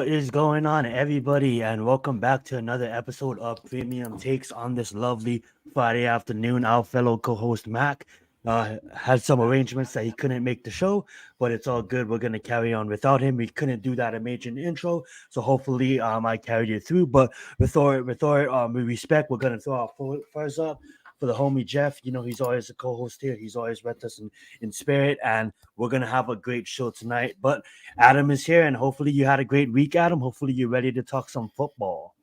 What is going on, everybody? And welcome back to another episode of Premium Takes on this lovely Friday afternoon. Our fellow co host Mac had some arrangements that he couldn't make the show, but it's all good. We're going to carry on without him. We couldn't do that amazing intro, so hopefully I carried it through. But we respect, we're going to throw our furs up for the homie Jeff. You know, he's always a co host here, he's always with us in spirit, and we're going to have a great show tonight. But Adam is here, and hopefully you had a great week, Adam. Hopefully you're ready to talk some football.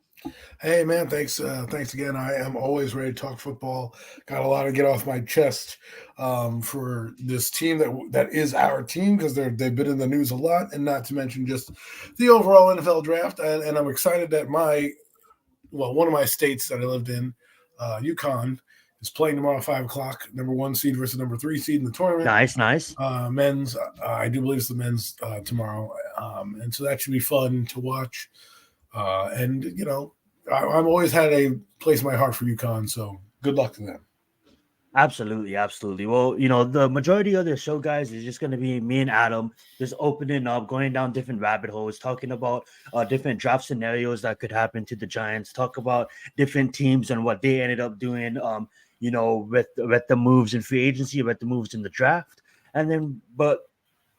Hey man, thanks again. I am always ready to talk football. Got a lot to get off my chest for this team that is our team because they've been in the news a lot, and not to mention just the overall NFL draft. And I'm excited that one of my states that I lived in, Yukon, is playing tomorrow at 5:00. Number 1 seed versus number 3 seed in the tournament. Nice. Men's, I do believe it's the men's tomorrow, and so that should be fun to watch. And you know, I've always had a place in my heart for UConn, so good luck to them. Absolutely. Well, you know, the majority of the show, guys, is just going to be me and Adam just opening up, going down different rabbit holes, talking about different draft scenarios that could happen to the Giants, talk about different teams and what they ended up doing, you know, with the moves in free agency, with the moves in the draft. And then, but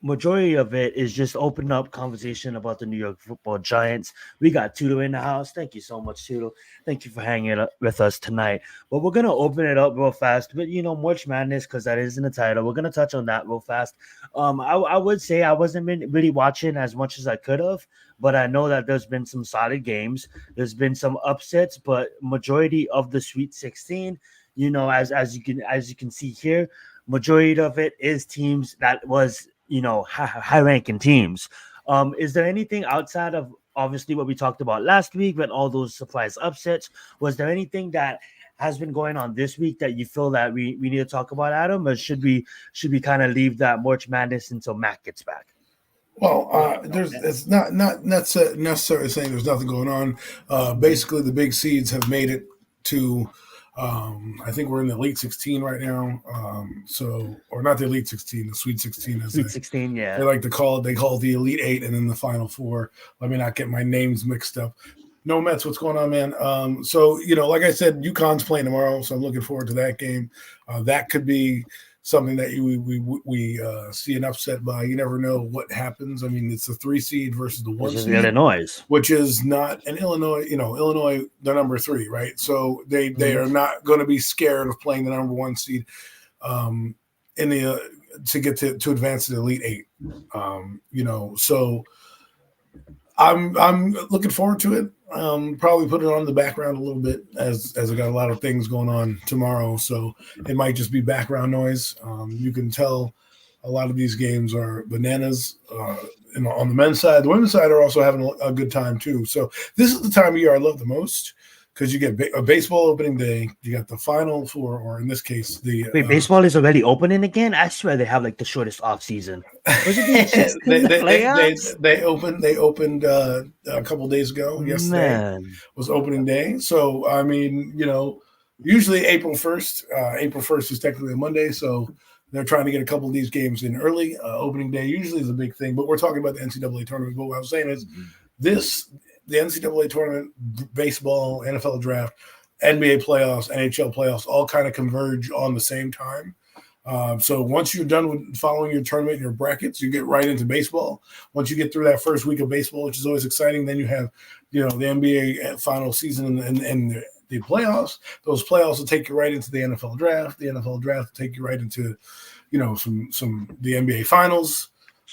majority of it is just opening up conversation about the New York Football Giants. We got Tudo in the house. Thank you so much, Tudo. Thank you for hanging up with us tonight. But we're gonna open it up real fast. But you know, March Madness, because that is in the title. We're gonna touch on that real fast. I would say I wasn't really watching as much as I could have, but I know that there's been some solid games. There's been some upsets, but majority of the Sweet 16, you know, as you can see here, majority of it is teams that was, you know, high-ranking teams. Is there anything outside of obviously what we talked about last week with all those surprise upsets? Was there anything that has been going on this week that you feel that we need to talk about, Adam, or should we kind of leave that March Madness until Mac gets back? Well, it's not necessarily saying there's nothing going on. Basically, the big seeds have made it to. I think we're in the Elite 16 right now. Or not the Elite 16, the Sweet 16. Sweet 16, yeah. They like to call it. They call it the Elite 8 and then the Final 4. Let me not get my names mixed up. No Mets, what's going on, man? So, you know, like I said, UConn's playing tomorrow, so I'm looking forward to that game. That could be something that we see an upset by. You never know what happens. I mean, it's the 3 seed versus the 1 seed. Illinois. Which is not an Illinois, you know, Illinois, they're number 3, right? So they are not going to be scared of playing the number 1 seed in the to get to advance to the Elite 8. You know, so I'm looking forward to it. Probably put it on the background a little bit as I got a lot of things going on tomorrow, so it might just be background noise. You can tell a lot of these games are bananas. On the men's side, the women's side are also having a good time too. So this is the time of year I love the most because you get a baseball opening day. You got the Final Four, or in this case, the baseball is already opening again. I swear they have like the shortest off season. They opened a couple days ago. Yesterday was opening day. So I mean, you know, usually April 1st. April 1st is technically a Monday, so they're trying to get a couple of these games in early. Opening day usually is a big thing, but we're talking about the NCAA tournament. But what I was saying is the NCAA tournament, baseball, NFL draft, NBA playoffs, NHL playoffs, all kind of converge on the same time. So once you're done with following your tournament and your brackets, you get right into baseball. Once you get through that first week of baseball, which is always exciting, then you have, you know, the NBA final season and the playoffs. Those playoffs will take you right into the NFL draft. The NFL draft will take you right into, you know, some the NBA finals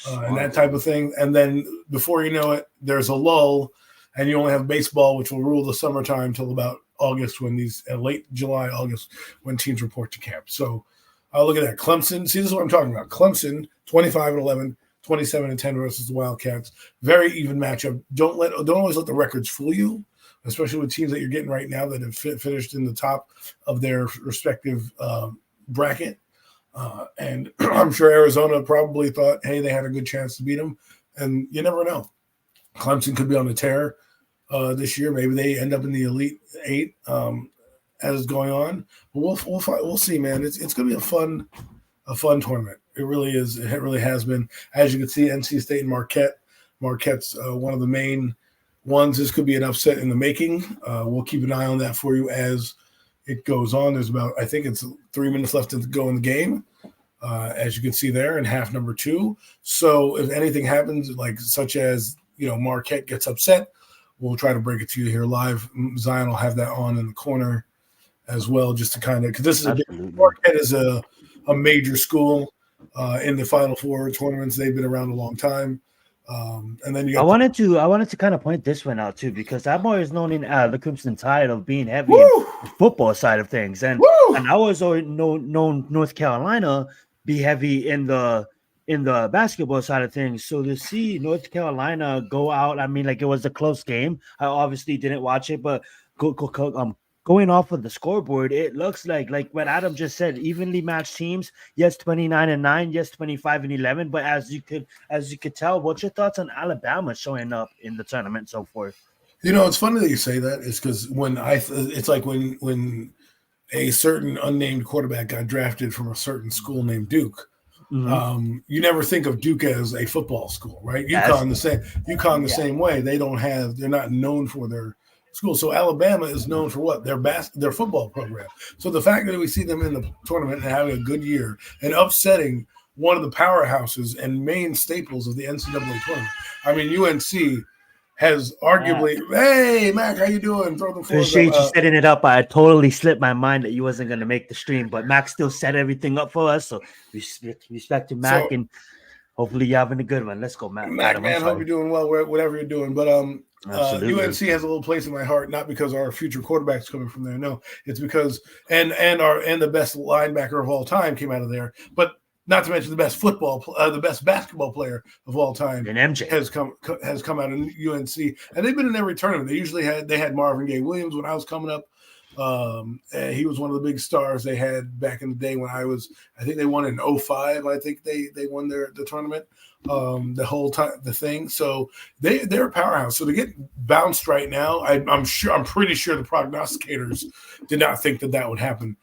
and that type of thing. And then before you know it, there's a lull, and you only have baseball, which will rule the summertime till about August, when these late July, August, when teams report to camp. So look at that. Clemson. See, this is what I'm talking about. Clemson, 25-11, 27-10 versus the Wildcats. Very even matchup. Don't always let the records fool you, especially with teams that you're getting right now that have finished in the top of their respective bracket. And I'm sure Arizona probably thought, hey, they had a good chance to beat them. And you never know. Clemson could be on the tear this year. Maybe they end up in the Elite 8 as it's going on. But we'll see, man. It's going to be a fun tournament. It really is. It really has been. As you can see, NC State and Marquette Marquette's one of the main ones. This could be an upset in the making. We'll keep an eye on that for you as it goes on. There's I think it's 3 minutes left to go in the game, as you can see there in half number 2. So if anything happens, such as Marquette gets upset, we'll try to break it to you here live. Zion will have that on in the corner as well, just to kind of, because this is Marquette is a major school in the Final Four tournaments. They've been around a long time. And then I wanted to kind of point this one out too, because I'm always known in the Crimson Tide of being heavy in the football side of things, and I was always known North Carolina be heavy in the basketball side of things. So to see North Carolina go out, I mean, it was a close game. I obviously didn't watch it, but going off of the scoreboard, it looks like what Adam just said, evenly matched teams. Yes, 29-9. Yes, 25-11. But as you could tell, what's your thoughts on Alabama showing up in the tournament and so forth? It's funny that you say that. Is because it's like when a certain unnamed quarterback got drafted from a certain school named Duke. Mm-hmm. You never think of Duke as a football school, right? UConn the same way. They're not known for their school. So Alabama is known for what? Their football program. So the fact that we see them in the tournament and having a good year and upsetting one of the powerhouses and main staples of the NCAA tournament. I mean, UNC has arguably, hey, Mac, how you doing? Throw the floor. Appreciate you setting it up. I totally slipped my mind that you wasn't going to make the stream, but Mac still set everything up for us. So respect to Mac, and hopefully you're having a good one. Let's go, Mac. Mac, man, hope you're doing well, whatever you're doing. But UNC has a little place in my heart, not because our future quarterback's coming from there. No, it's because and the best linebacker of all time came out of there. But not to mention the best basketball player of all time, and MJ has come out of UNC, and they've been in every tournament. They had Marvin Gaye Williams when I was coming up. And he was one of the big stars they had back in the day when I think they won in 2005. I think they won the tournament, the whole time, the thing. So they're a powerhouse. So to get bounced right now, I'm pretty sure the prognosticators did not think that would happen.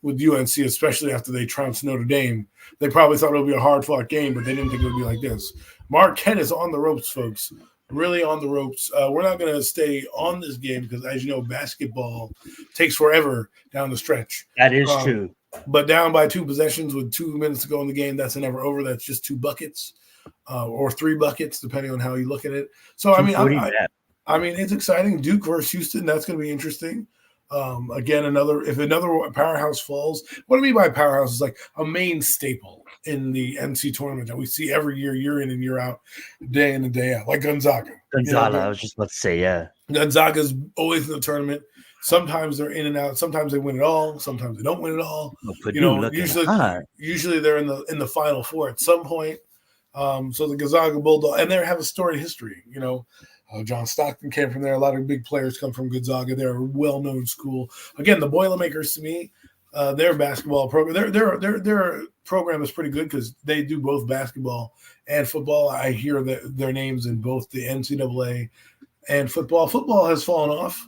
With UNC, especially after they trounced Notre Dame. They probably thought it would be a hard-fought game, but they didn't think it would be like this. Marquette is on the ropes, folks. Really on the ropes. We're not going to stay on this game because, as you know, basketball takes forever down the stretch. That is true. But down by 2 possessions with 2 minutes to go in the game, that's never over. That's just 2 buckets or 3 buckets, depending on how you look at it. So, I mean, it's exciting. Duke versus Houston, that's going to be interesting. Again, if another powerhouse falls, what I mean by powerhouse is like a main staple in the NC tournament that we see every year in and year out, day in and day out, like Gonzaga. I was just about to say, yeah. Gonzaga's always in the tournament. Sometimes they're in and out. Sometimes they win it all. Sometimes they don't win it all. Usually they're in the Final Four at some point. So the Gonzaga Bulldog, and they have a storied history, John Stockton came from there. A lot of big players come from Gonzaga. They're a well-known school. Again, the Boilermakers, to me, their basketball program, their program is pretty good because they do both basketball and football. I hear their names in both the NCAA and football. Football has fallen off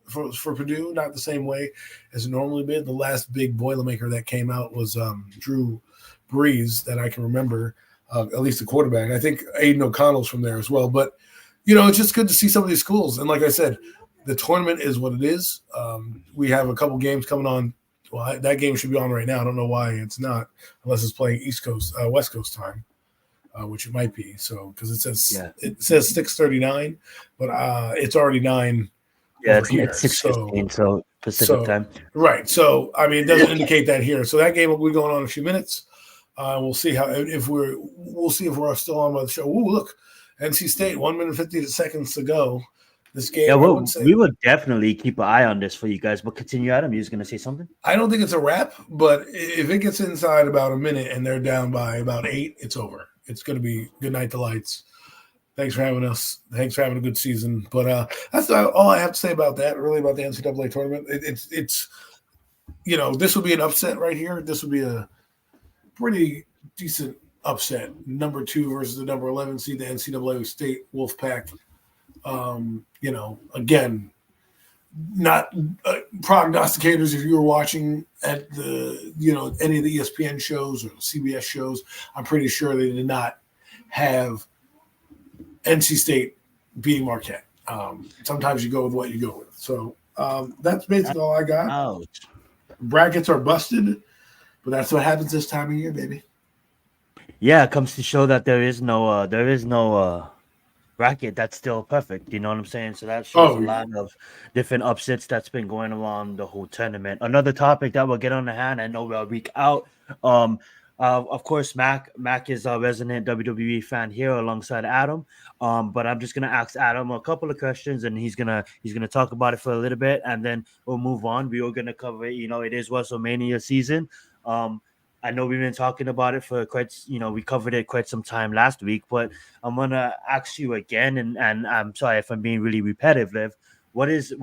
for Purdue, not the same way as it normally been. The last big Boilermaker that came out was Drew Brees, that I can remember, at least the quarterback. I think Aiden O'Connell's from there as well, but it's just good to see some of these schools. And like I said, the tournament is what it is. We have a couple games coming on. Well, that game should be on right now. I don't know why it's not, unless it's playing West Coast time, which it might be. So because it says 6:39, but it's already 9. Yeah, it's 6:15, so Pacific time. Right. So it doesn't indicate that here. So that game will be going on in a few minutes. We'll see if we're still on by the show. Ooh, look. NC State, 1 minute 50 seconds to go. This game, we will definitely keep an eye on this for you guys. But continue, Adam. You was going to say something? I don't think it's a wrap, but if it gets inside about a minute and they're down by about 8, it's over. It's going to be good night to lights. Thanks for having us. Thanks for having a good season. But that's all I have to say about that. Really, about the NCAA tournament. It's this would be an upset right here. This would be a pretty decent upset. Number 2 versus the number 11 seed, the NCAA State Wolfpack. Again, not prognosticators. If you were watching at the, any of the ESPN shows or CBS shows, I'm pretty sure they did not have NC State beating Marquette. Sometimes you go with what you go with. So that's basically all I got. Ouch. Brackets are busted, but that's what happens this time of year, baby. Yeah, it comes to show that there is no bracket that's still perfect. You know what I'm saying? So that shows a lot of different upsets that's been going along the whole tournament. Another topic that we'll get on the hand. I know we're a week out. Of course, Mac is a resident WWE fan here alongside Adam. But I'm just gonna ask Adam a couple of questions, and he's gonna talk about it for a little bit, and then we'll move on. We are gonna cover it. You know, it is WrestleMania season. I know we've been talking about it for we covered it quite some time last week, but I'm gonna ask you again, and I'm sorry if I'm being really repetitive. What is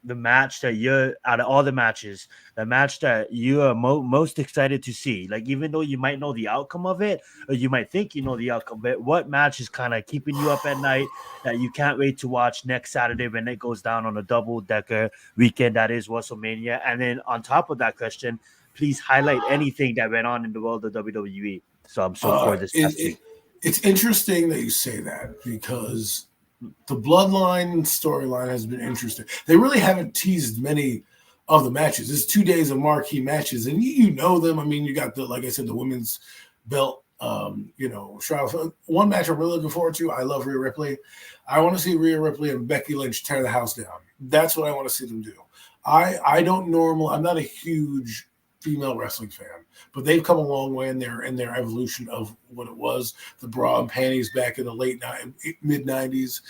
the match that you're out of all the matches, the match that you are most excited to see? Like, even though you might know the outcome of it, or you might think you know the outcome of it, what match is kind of keeping you up at night that you can't wait to watch next Saturday when it goes down on a double-decker weekend that is WrestleMania? And then on top of that question, please highlight anything that went on in the world of WWE. So for this past week. It's interesting that you say that, because the Bloodline storyline has been interesting. They really haven't teased many of the matches. It's 2 days of marquee matches, and you know them. I mean, you got like I said, the women's belt. Charlotte. One match I'm really looking forward to. I love Rhea Ripley. I want to see Rhea Ripley and Becky Lynch tear the house down. That's what I want to see them do. I'm not a huge female wrestling fan, but they've come a long way in their evolution of what it was, the bra and panties back in the mid 90s,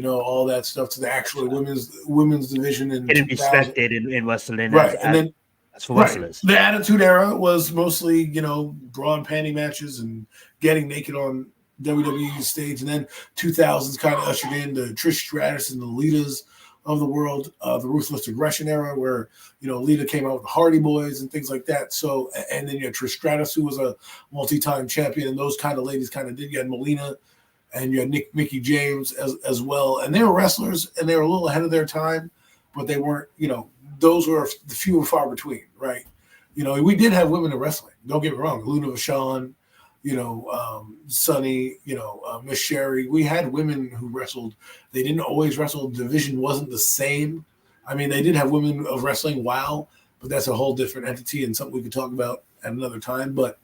all that stuff, to the actual women's division in getting respected in wrestling, right? And then as for wrestlers, the Attitude Era was mostly bra and panty matches and getting naked on WWE stage, and then 2000s kind of ushered in the Trish Stratus and the Litas of the world, the Ruthless Aggression era, where Lita came out with the Hardy Boys and things like that. So, and then you had Trish Stratus, who was a multi-time champion, and those kind of ladies kind of did. You had Melina, and you had Mickey James as well, and they were wrestlers, and they were a little ahead of their time, but they weren't. Those were the few and far between, right? We did have women in wrestling. Don't get me wrong, Luna Vachon, Sunny, Miss Sherry. We had women who wrestled. They didn't always wrestle. The division wasn't the same. I mean, they did have women of wrestling, wow, but that's a whole different entity and something we could talk about at another time. But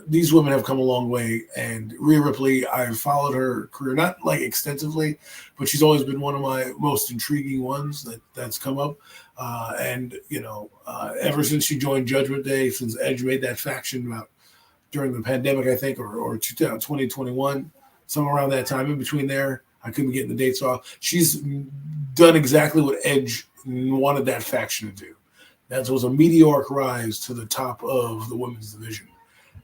these women have come a long way. And Rhea Ripley, I've followed her career, not like extensively, but she's always been one of my most intriguing ones that's come up. Ever since she joined Judgment Day, since Edge made that faction during the pandemic, I think, or 2021, somewhere around that time, in between there. I couldn't get the dates off. She's done exactly what Edge wanted that faction to do. That was a meteoric rise to the top of the women's division.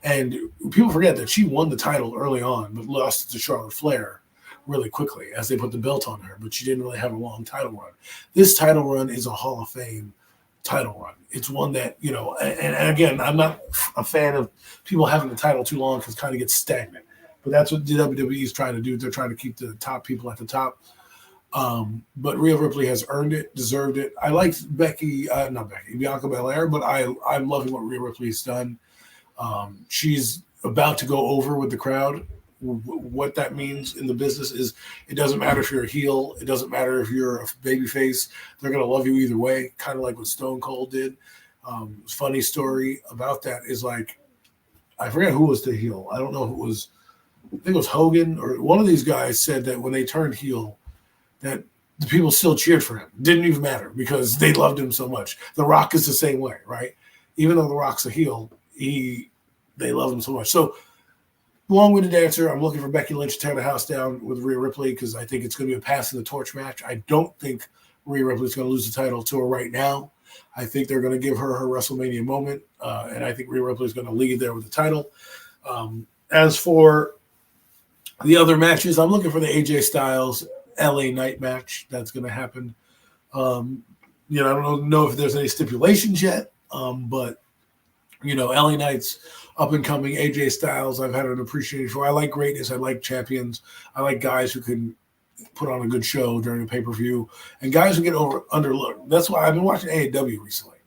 And people forget that she won the title early on, but lost it to Charlotte Flair really quickly as they put the belt on her, but she didn't really have a long title run. This title run is a Hall of Fame title run. It's one that, and again, I'm not a fan of people having the title too long because it kind of gets stagnant. But that's what the WWE is trying to do. They're trying to keep the top people at the top. But Rhea Ripley has earned it, deserved it. I like Bianca Belair, but I'm loving what Rhea Ripley's done. She's about to go over with the crowd. What that means in the business is it doesn't matter if you're a heel. It doesn't matter if you're a babyface. They're going to love you either way, kind of like what Stone Cold did. Funny story about that is I forget who was the heel. I don't know if it was, I think it was Hogan or one of these guys said that when they turned heel, that the people still cheered for him. Didn't even matter because they loved him so much. The Rock is the same way, right? Even though The Rock's a heel, they love him so much. So, long-winded answer, I'm looking for Becky Lynch to tear the house down with Rhea Ripley because I think it's going to be a passing the torch match. I don't think Rhea Ripley's going to lose the title to her right now. I think they're going to give her WrestleMania moment, and I think Rhea Ripley's going to lead there with the title. As for the other matches, I'm looking for the AJ Styles LA Knight match that's going to happen. I don't know if there's any stipulations yet, but LA Knight's up and coming. AJ Styles, I've had an appreciation for. I like greatness. I like champions. I like guys who can put on a good show during a pay-per-view and guys who get underlooked. That's why I've been watching AEW recently.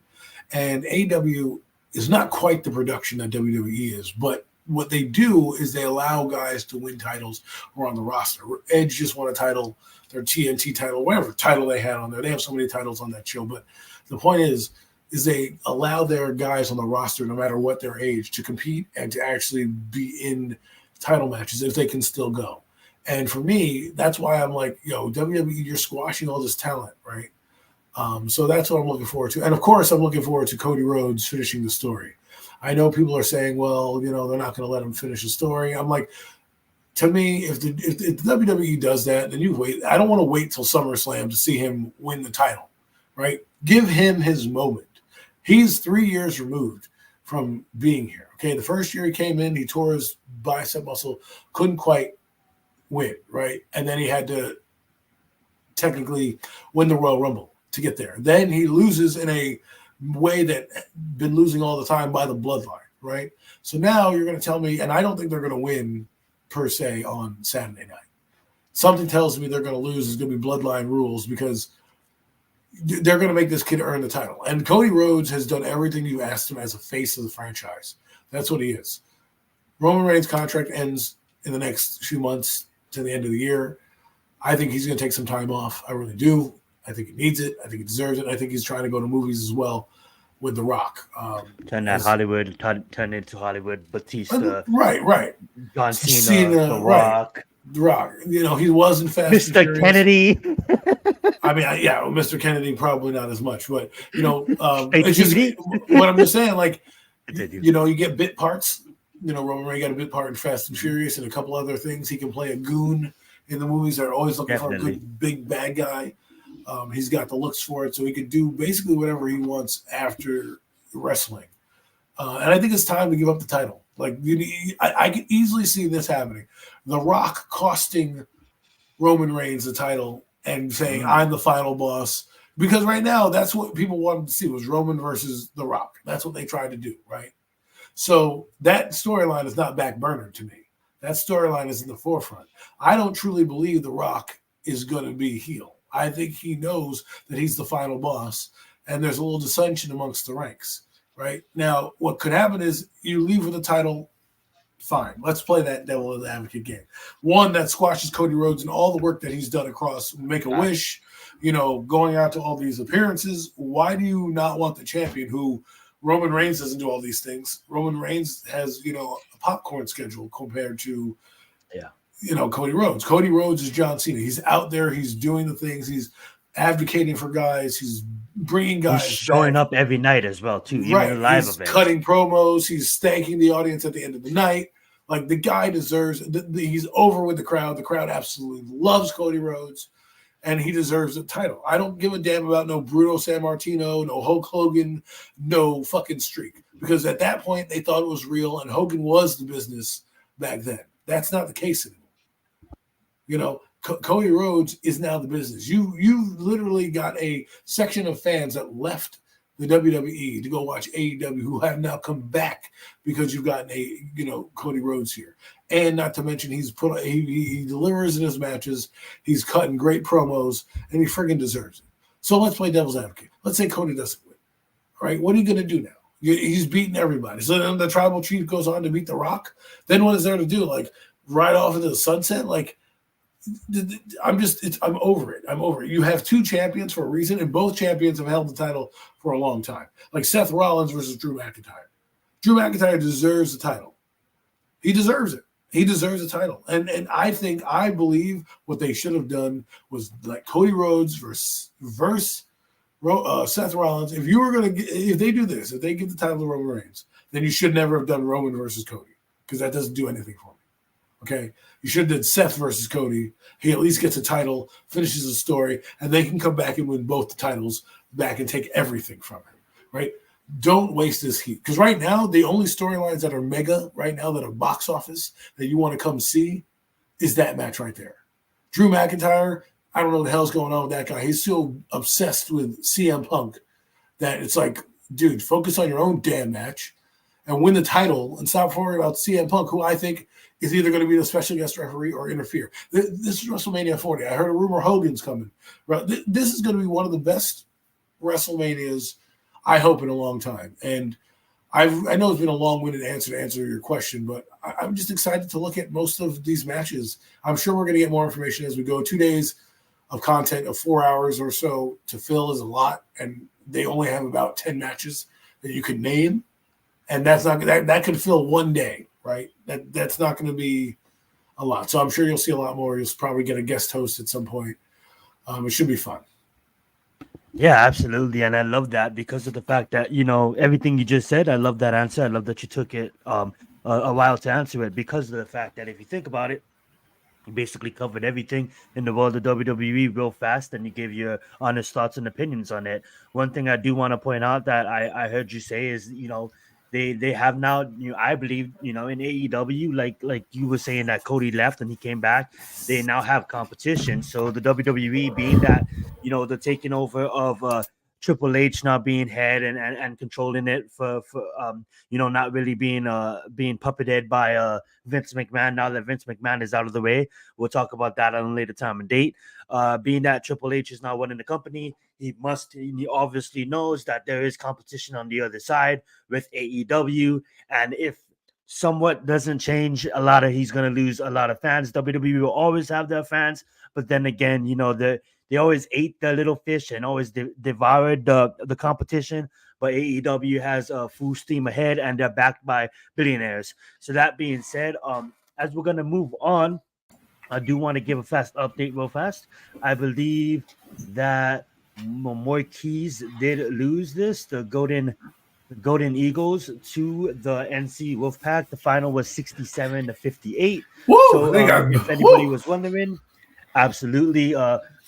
And AEW is not quite the production that WWE is, but what they do is they allow guys to win titles who are on the roster. Edge just won a title, their TNT title, whatever title they had on there. They have so many titles on that show. But the point is they allow their guys on the roster, no matter what their age, to compete and to actually be in title matches if they can still go. And for me, that's why I'm like, WWE, you're squashing all this talent, right? So that's what I'm looking forward to. And of course, I'm looking forward to Cody Rhodes finishing the story. I know people are saying, well, they're not going to let him finish the story. I'm like, to me, if the WWE does that, then you wait. I don't want to wait till SummerSlam to see him win the title, right? Give him his moment. He's 3 years removed from being here. Okay, the first year he came in, he tore his bicep muscle, couldn't quite win, right? And then he had to technically win the Royal Rumble to get there. Then he loses in a way that been losing all the time by the bloodline, right? So now you're going to tell me, and I don't think they're going to win per se on Saturday night. Something tells me they're going to lose. It's going to be bloodline rules because they're going to make this kid earn the title. And Cody Rhodes has done everything you asked him as a face of the franchise. That's what he is. Roman Reigns' contract ends in the next few months to the end of the year. I think he's going to take some time off. I really do. I think he needs it. I think he deserves it. I think he's trying to go to movies as well with The Rock. Turn into Hollywood, Batista. Right. John Cena, The Rock. The Rock. He was in Fast and Mr. Furious. Kennedy. I mean, Mr. Kennedy probably not as much, but it's just what I'm just saying. Like, you get bit parts. Roman Reigns got a bit part in Fast and Furious and a couple other things. He can play a goon in the movies. They're always looking for a good big bad guy. He's got the looks for it, so he could do basically whatever he wants after wrestling. And I think it's time to give up the title. Like, I can easily see this happening. The Rock costing Roman Reigns the title and saying, I'm the final boss. Because right now, that's what people wanted to see was Roman versus The Rock. That's what they tried to do, right? So that storyline is not back burner to me. That storyline is in the forefront. I don't truly believe The Rock is going to be heel. I think he knows that he's the final boss, and there's a little dissension amongst the ranks, right? Now, what could happen is you leave with the title, fine. Let's play that devil advocate game. One that squashes Cody Rhodes and all the work that he's done across Make-A-Wish, going out to all these appearances. Why do you not want the champion who Roman Reigns doesn't do all these things? Roman Reigns has, a popcorn schedule compared to Cody Rhodes. Cody Rhodes is John Cena. He's out there. He's doing the things. He's advocating for guys. He's bringing guys. He's showing up every night as well, too. Even in live events. Events. Cutting promos. He's thanking the audience at the end of the night. Like, the guy deserves he's over with the crowd. The crowd absolutely loves Cody Rhodes, and he deserves the title. I don't give a damn about no Bruno Sammartino, no Hulk Hogan, no fucking streak. Because at that point, they thought it was real, and Hogan was the business back then. That's not the case anymore. Cody Rhodes is now the business. You literally got a section of fans that left the WWE to go watch AEW who have now come back because you've gotten Cody Rhodes here. And not to mention he delivers in his matches, he's cutting great promos, and he friggin' deserves it. So let's play devil's advocate. Let's say Cody doesn't win. All right, what are you gonna do now? He's beating everybody. So then the tribal chief goes on to beat The Rock. Then what is there to do? Like, ride off into the sunset? Like, I'm over it. I'm over it. You have two champions for a reason, and both champions have held the title for a long time. Like Seth Rollins versus Drew McIntyre. Drew McIntyre deserves the title. He deserves it. He deserves the title. And I believe what they should have done was like Cody Rhodes versus Seth Rollins. If they do this, if they give the title to Roman Reigns, then you should never have done Roman versus Cody because that doesn't do anything for me. Okay, you should have done Seth versus Cody. He at least gets a title, finishes the story, and they can come back and win both the titles back and take everything from him, right? Don't waste this heat. Because right now, the only storylines that are mega right now that are box office that you want to come see is that match right there. Drew McIntyre, I don't know what the hell's going on with that guy. He's so obsessed with CM Punk that it's like, dude, focus on your own damn match and win the title and stop worrying about CM Punk, who I think is either going to be the special guest referee or interfere. This is WrestleMania 40. I heard a rumor Hogan's coming. This is going to be one of the best WrestleManias, I hope, in a long time. And I know it's been a long-winded answer to answer your question, but I'm just excited to look at most of these matches. I'm sure we're going to get more information as we go. 2 days of content of 4 hours or so to fill is a lot, and they only have about 10 matches that you can name, and that's not that could fill 1 day, right? That's not going to be a lot. So I'm sure you'll see a lot more. You'll probably get a guest host at some point. It should be fun. Yeah, absolutely. And I love that because of the fact that, everything you just said, I love that answer. I love that you took it a while to answer it because of the fact that if you think about it, you basically covered everything in the world of WWE real fast, and you gave your honest thoughts and opinions on it. One thing I do want to point out that I heard you say is, they have now, I believe, in AEW, like you were saying that Cody left and he came back, they now have competition. So the WWE being that, the taking over of Triple H now being head and controlling it for not really being puppeted by Vince McMahon. Now that Vince McMahon is out of the way, we'll talk about that on a later time and date. Being that Triple H is now running the company, he obviously knows that there is competition on the other side with AEW, and if somewhat doesn't change he's going to lose a lot of fans. WWE will always have their fans, but then again, they always ate the little fish and always devoured the competition. But AEW has full steam ahead, and they're backed by billionaires. So that being said, as we're gonna move on, I do want to give a fast update real fast. I believe that Marquise did lose this. The Golden Eagles to the NC Wolfpack. The final was 67-58. Woo, so if anybody was wondering, absolutely,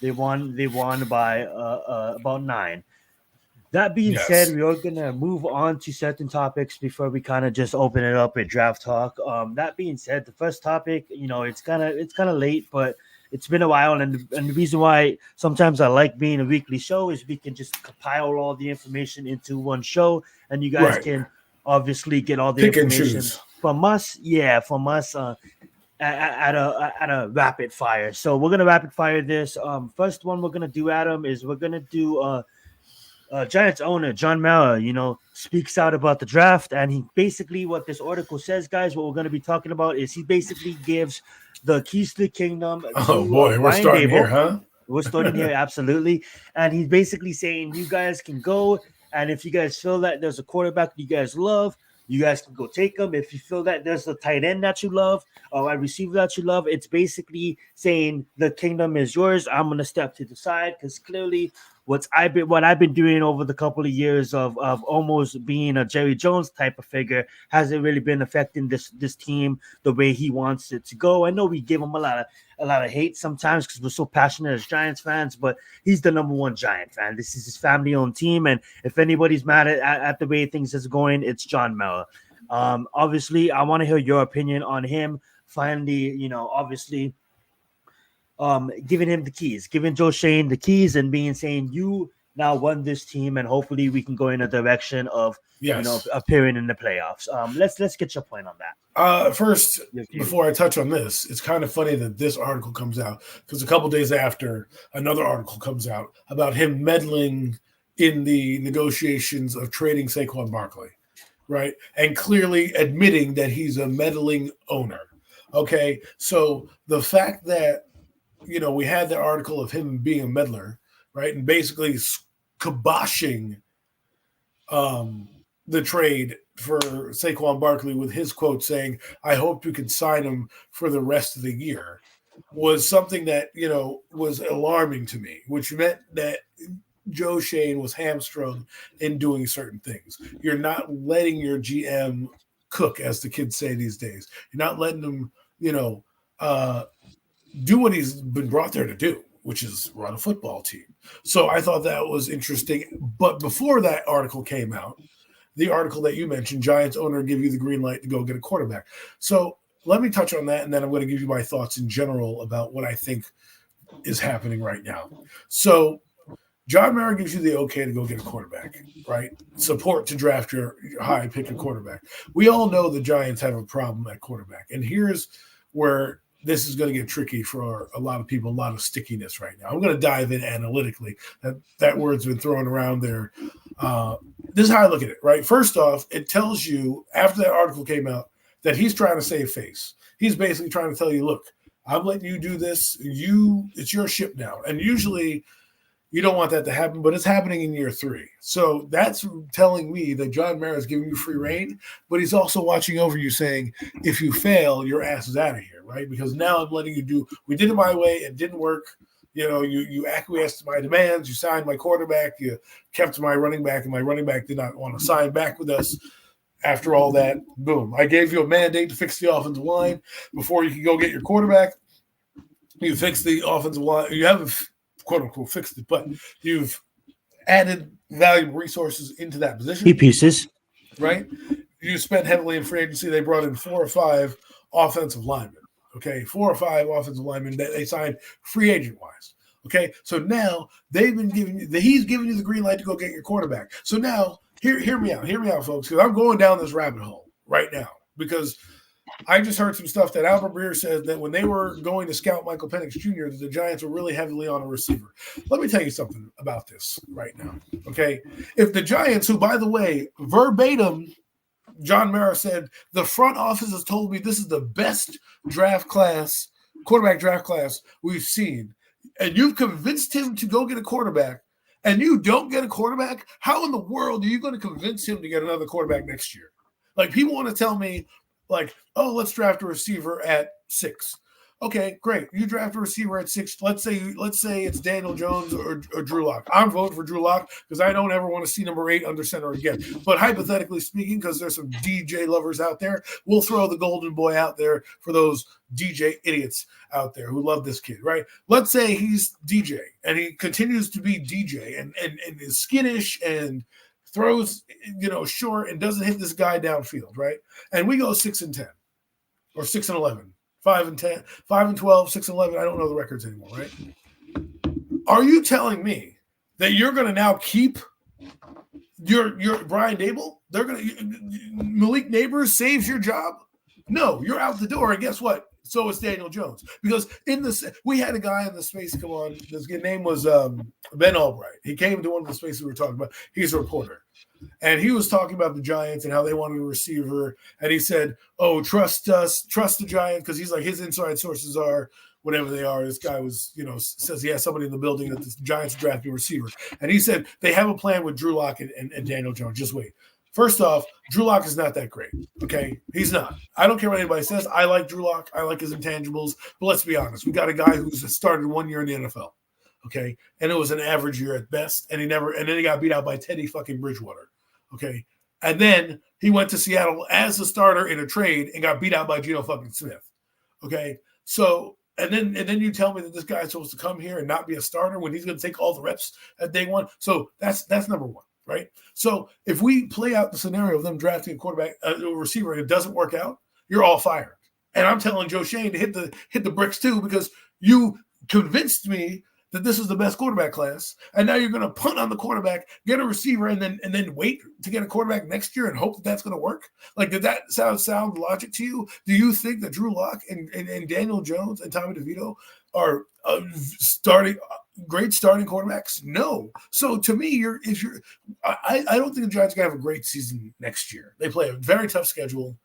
they won by about 9. That being said, we are gonna move on to certain topics before we kind of just open it up with draft talk. That being said, the first topic, it's kind of late, but it's been a while, and the reason why sometimes I like being a weekly show is we can just compile all the information into one show, and you guys can obviously get all the information from us. Yeah, from us. At a rapid fire. So we're gonna rapid fire this. First one we're gonna do, Adam, is we're gonna do Giants owner John Mara, speaks out about the draft, and he basically, what this article says, guys, what we're going to be talking about is he basically gives the keys to the kingdom to we're starting here, huh? We're starting here, absolutely. And he's basically saying you guys can go, and if you guys feel that there's a quarterback you guys love, you guys can go take them. If you feel that there's a tight end that you love or a receiver that you love, it's basically saying the kingdom is yours. I'm going to step to the side because clearly what I've been doing over the couple of years of almost being a Jerry Jones type of figure hasn't really been affecting this team the way he wants it to go. I know we give him a lot of hate sometimes because we're so passionate as Giants fans, but he's the number one Giant fan. This is his family-owned team, and if anybody's mad at the way things is going, it's John Mara. Obviously, I want to hear your opinion on him. Finally, obviously, giving him the keys, giving Joe Shane the keys, and saying you now run this team, and hopefully we can go in a direction of appearing in the playoffs. Let's get your point on that. First, before I touch on this, it's kind of funny that this article comes out because a couple days after, another article comes out about him meddling in the negotiations of trading Saquon Barkley, right? And clearly admitting that he's a meddling owner. Okay, so the fact that we had the article of him being a meddler, right, and basically kiboshing the trade for Saquon Barkley with his quote saying, "I hope you can sign him for the rest of the year," was something that was alarming to me, which meant that Joe Shane was hamstrung in doing certain things. You're not letting your GM cook, as the kids say these days. You're not letting them, do what he's been brought there to do, which is run a football team. So I thought that was interesting. But before that article came out, the article that you mentioned, Giants owner give you the green light to go get a quarterback. So let me touch on that, and then I'm going to give you my thoughts in general about what I think is happening right now. So John Mara gives you the okay to go get a quarterback, right? Support to draft your high pick a quarterback. We all know the Giants have a problem at quarterback. And here's where this is going to get tricky for a lot of people, a lot of stickiness right now. I'm going to dive in analytically. That word's been thrown around there this is how I look at it, right? First off, it tells you after that article came out that he's trying to save face. He's basically trying to tell you, look, I'm letting you do this. It's your ship now. And usually you don't want that to happen, but it's happening in year 3. So that's telling me that John Mara is giving you free reign, but he's also watching over you saying, if you fail, your ass is out of here, right? Because now I'm letting you do, we did it my way, it didn't work. You acquiesced to my demands, you signed my quarterback, you kept my running back, and my running back did not want to sign back with us. After all that, boom. I gave you a mandate to fix the offensive line before you could go get your quarterback. You fix the offensive line. You haven't, quote unquote, fixed it, but you've added valuable resources into that position. Key pieces. Right? You spent heavily in free agency. They brought in 4 or 5 offensive linemen. Okay, 4 or 5 offensive linemen that they signed free agent wise. Okay, so now they've been giving you he's giving you the green light to go get your quarterback. So now hear me out, folks, because I'm going down this rabbit hole right now because I just heard some stuff that Albert Breer said that when they were going to scout Michael Penix Jr., that the Giants were really heavily on a receiver. Let me tell you something about this right now. Okay, if the Giants, who by the way, verbatim, John Mara said, the front office has told me this is the best quarterback draft class we've seen. And you've convinced him to go get a quarterback, and you don't get a quarterback, how in the world are you going to convince him to get another quarterback next year? Like, people want to tell me, like, oh, let's draft a receiver at 6. Okay, great. You draft a receiver at 6. Let's say it's Daniel Jones or Drew Lock. I'm voting for Drew Lock because I don't ever want to see number 8 under center again. But hypothetically speaking, because there's some DJ lovers out there, we'll throw the golden boy out there for those DJ idiots out there who love this kid, right? Let's say he's DJ and he continues to be DJ and is skittish and throws, short and doesn't hit this guy downfield, right? And we go 6-10 or 6-11. 5-10, 5-12, 6-11. I don't know the records anymore, right? Are you telling me that you're going to now keep your Brian Dable? They're going to Malik Neighbors saves your job? No, you're out the door. And guess what? So is Daniel Jones. Because we had a guy in the space come on. His name was Ben Albright. He came to one of the spaces we were talking about. He's a reporter. And he was talking about the Giants and how they wanted a receiver. And he said, oh, trust us, trust the Giants, because he's like, his inside sources are whatever they are. This guy was, says he has somebody in the building that the Giants drafted a receiver. And he said, they have a plan with Drew Lock and Daniel Jones. Just wait. First off, Drew Lock is not that great, okay? He's not. I don't care what anybody says. I like Drew Lock. I like his intangibles. But let's be honest. We got a guy who's started 1 year in the NFL, okay? And it was an average year at best. And then he got beat out by Teddy fucking Bridgewater, okay? And then he went to Seattle as a starter in a trade and got beat out by Geno fucking Smith, okay? So and then you tell me that this guy's supposed to come here and not be a starter when he's going to take all the reps at day one. So that's number one. Right. So if we play out the scenario of them drafting a quarterback, a receiver, and it doesn't work out, you're all fired. And I'm telling Joe Shane to hit the bricks too, because you convinced me that this is the best quarterback class, and now you're going to punt on the quarterback, get a receiver, and then wait to get a quarterback next year and hope that that's going to work. Like, did that sound logic to you? Do you think that Drew Lock and Daniel Jones and Tommy DeVito are great starting quarterbacks? No. So to me, I don't think the Giants are going to have a great season next year. They play a very tough schedule,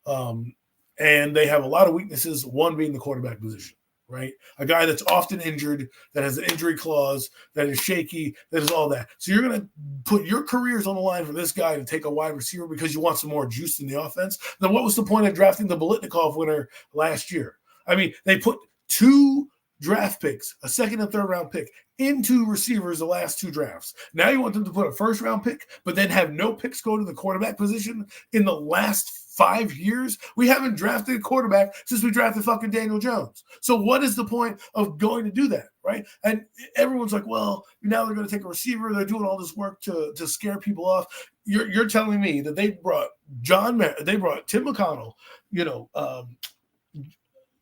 and they have a lot of weaknesses, one being the quarterback position, right? A guy that's often injured, that has an injury clause, that is shaky, that is all that. So you're going to put your careers on the line for this guy to take a wide receiver because you want some more juice in the offense. Then what was the point of drafting the Biletnikoff winner last year? I mean, they put 2 draft picks, a second and third round pick, into receivers the last 2 drafts. Now you want them to put a first round pick, but then have no picks go to the quarterback position in the last 5 years? We haven't drafted a quarterback since we drafted fucking Daniel Jones. So what is the point of going to do that, right? And everyone's like, well, now they're going to take a receiver. They're doing all this work to scare people off. You're telling me that they brought Tim McConnell,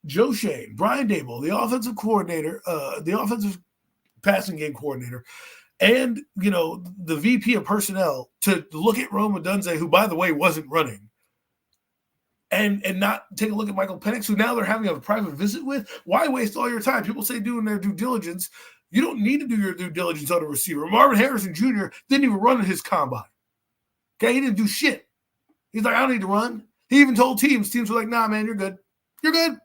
Joe Shane, Brian Dable, the offensive coordinator, the offensive passing game coordinator, and, the VP of personnel to look at Rome Odunze, who, by the way, wasn't running, and not take a look at Michael Penix, who now they're having a private visit with. Why waste all your time? People say doing their due diligence. You don't need to do your due diligence on a receiver. Marvin Harrison Jr. didn't even run his combine. Okay, he didn't do shit. He's like, I don't need to run. He even told teams were like, nah, man, you're good. You're good.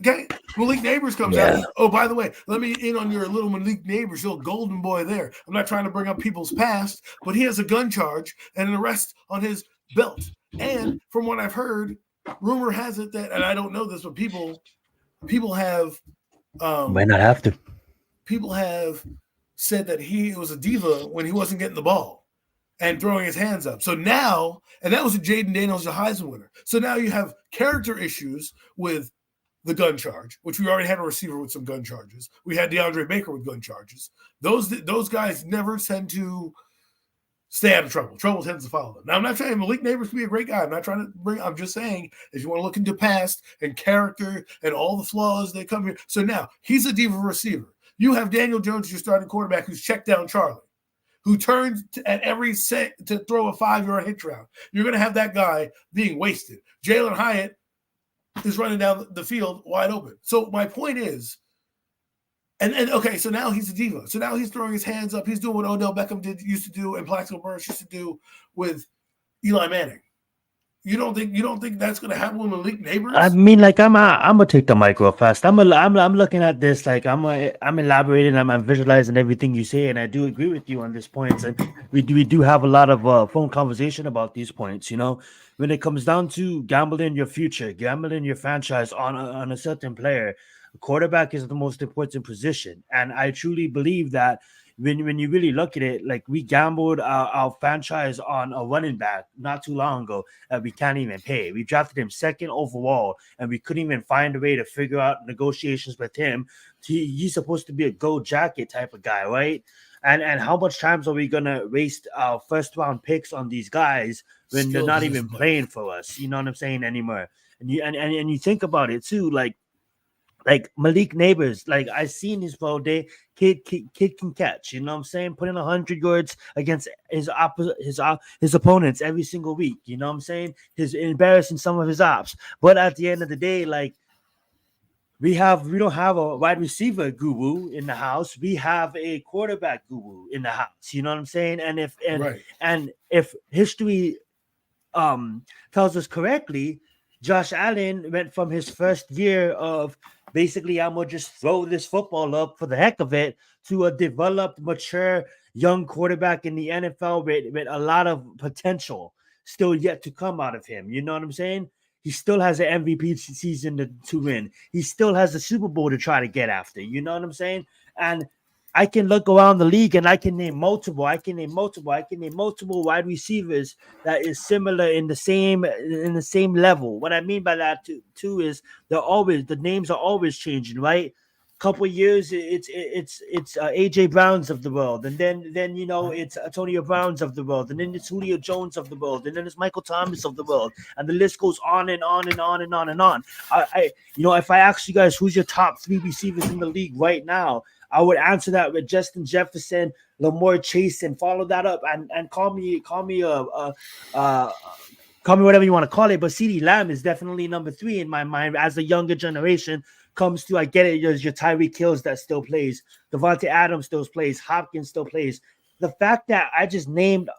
Okay. Malik Neighbors comes out. Oh, by the way, let me in on your little Malik Neighbors, little golden boy there. I'm not trying to bring up people's past, but he has a gun charge and an arrest on his belt. And from what I've heard, rumor has it that, and I don't know this, but people have might not have to. People have said that he was a diva when he wasn't getting the ball and throwing his hands up. So now, and that was a Jaden Daniels, a Heisman winner. So now you have character issues with the gun charge, which we already had a receiver with some gun charges. We had DeAndre Baker with gun charges. Those guys never tend to stay out of trouble. Trouble tends to follow them. Now, I'm not saying Malik Neighbors can be a great guy. I'm just saying, if you want to look into past and character and all the flaws that come here. So now, he's a diva receiver. You have Daniel Jones, your starting quarterback, who's checked down Charlie, who turns at every set to throw a 5-yard hitch route. You're going to have that guy being wasted. Jalen Hyatt is running down the field wide open. So my point is, and okay, so now he's a diva. So now he's throwing his hands up. He's doing what Odell Beckham used to do and Plaxico Burress used to do with Eli Manning. You don't think that's going to happen with Malik Neighbors? I mean, like I'm gonna take the mic real fast. I'm looking at this like I'm elaborating. I'm visualizing everything you say, and I do agree with you on this point. And we do have a lot of phone conversation about these points. You know, when it comes down to gambling your future, gambling your franchise on a certain player, quarterback is the most important position, and I truly believe that. When you really look at it, like we gambled our franchise on a running back not too long ago that we can't even pay. We drafted him second overall, and we couldn't even find a way to figure out negotiations with him. He's supposed to be a gold jacket type of guy, right? And how much times are we gonna waste our first round picks on these guys when they're not even playing for us? You know what I'm saying anymore? And you think about it too, like Malik Neighbors, like I seen his pro day. Kid can catch. You know what I'm saying? Putting 100 yards against his opponents every single week. You know what I'm saying? His embarrassing some of his ops. But at the end of the day, like we don't have a wide receiver guru in the house. We have a quarterback guru in the house. You know what I'm saying? And if history tells us correctly, Josh Allen went from his first year of basically, I'm going to just throw this football up for the heck of it to a developed, mature, young quarterback in the NFL with a lot of potential still yet to come out of him. You know what I'm saying? He still has an MVP season to win. He still has a Super Bowl to try to get after. You know what I'm saying? And I can look around the league and I can name multiple wide receivers that is similar in the same level. What I mean by that too is the names are always changing, right? Couple years it's AJ Browns of the world, and then you know it's Antonio Browns of the world, and then it's Julio Jones of the world, and then it's Michael Thomas of the world, and the list goes on and on and on and on and on. I you know, if I ask you guys who's your top 3 receivers in the league right now, I would answer that with Justin Jefferson, Lamar Chase, and follow that up and call me whatever you want to call it. But CeeDee Lamb is definitely number 3 in my mind as the younger generation comes to. I get it. There's your Tyreek Hills that still plays. Devontae Adams still plays. Hopkins still plays. The fact that I just named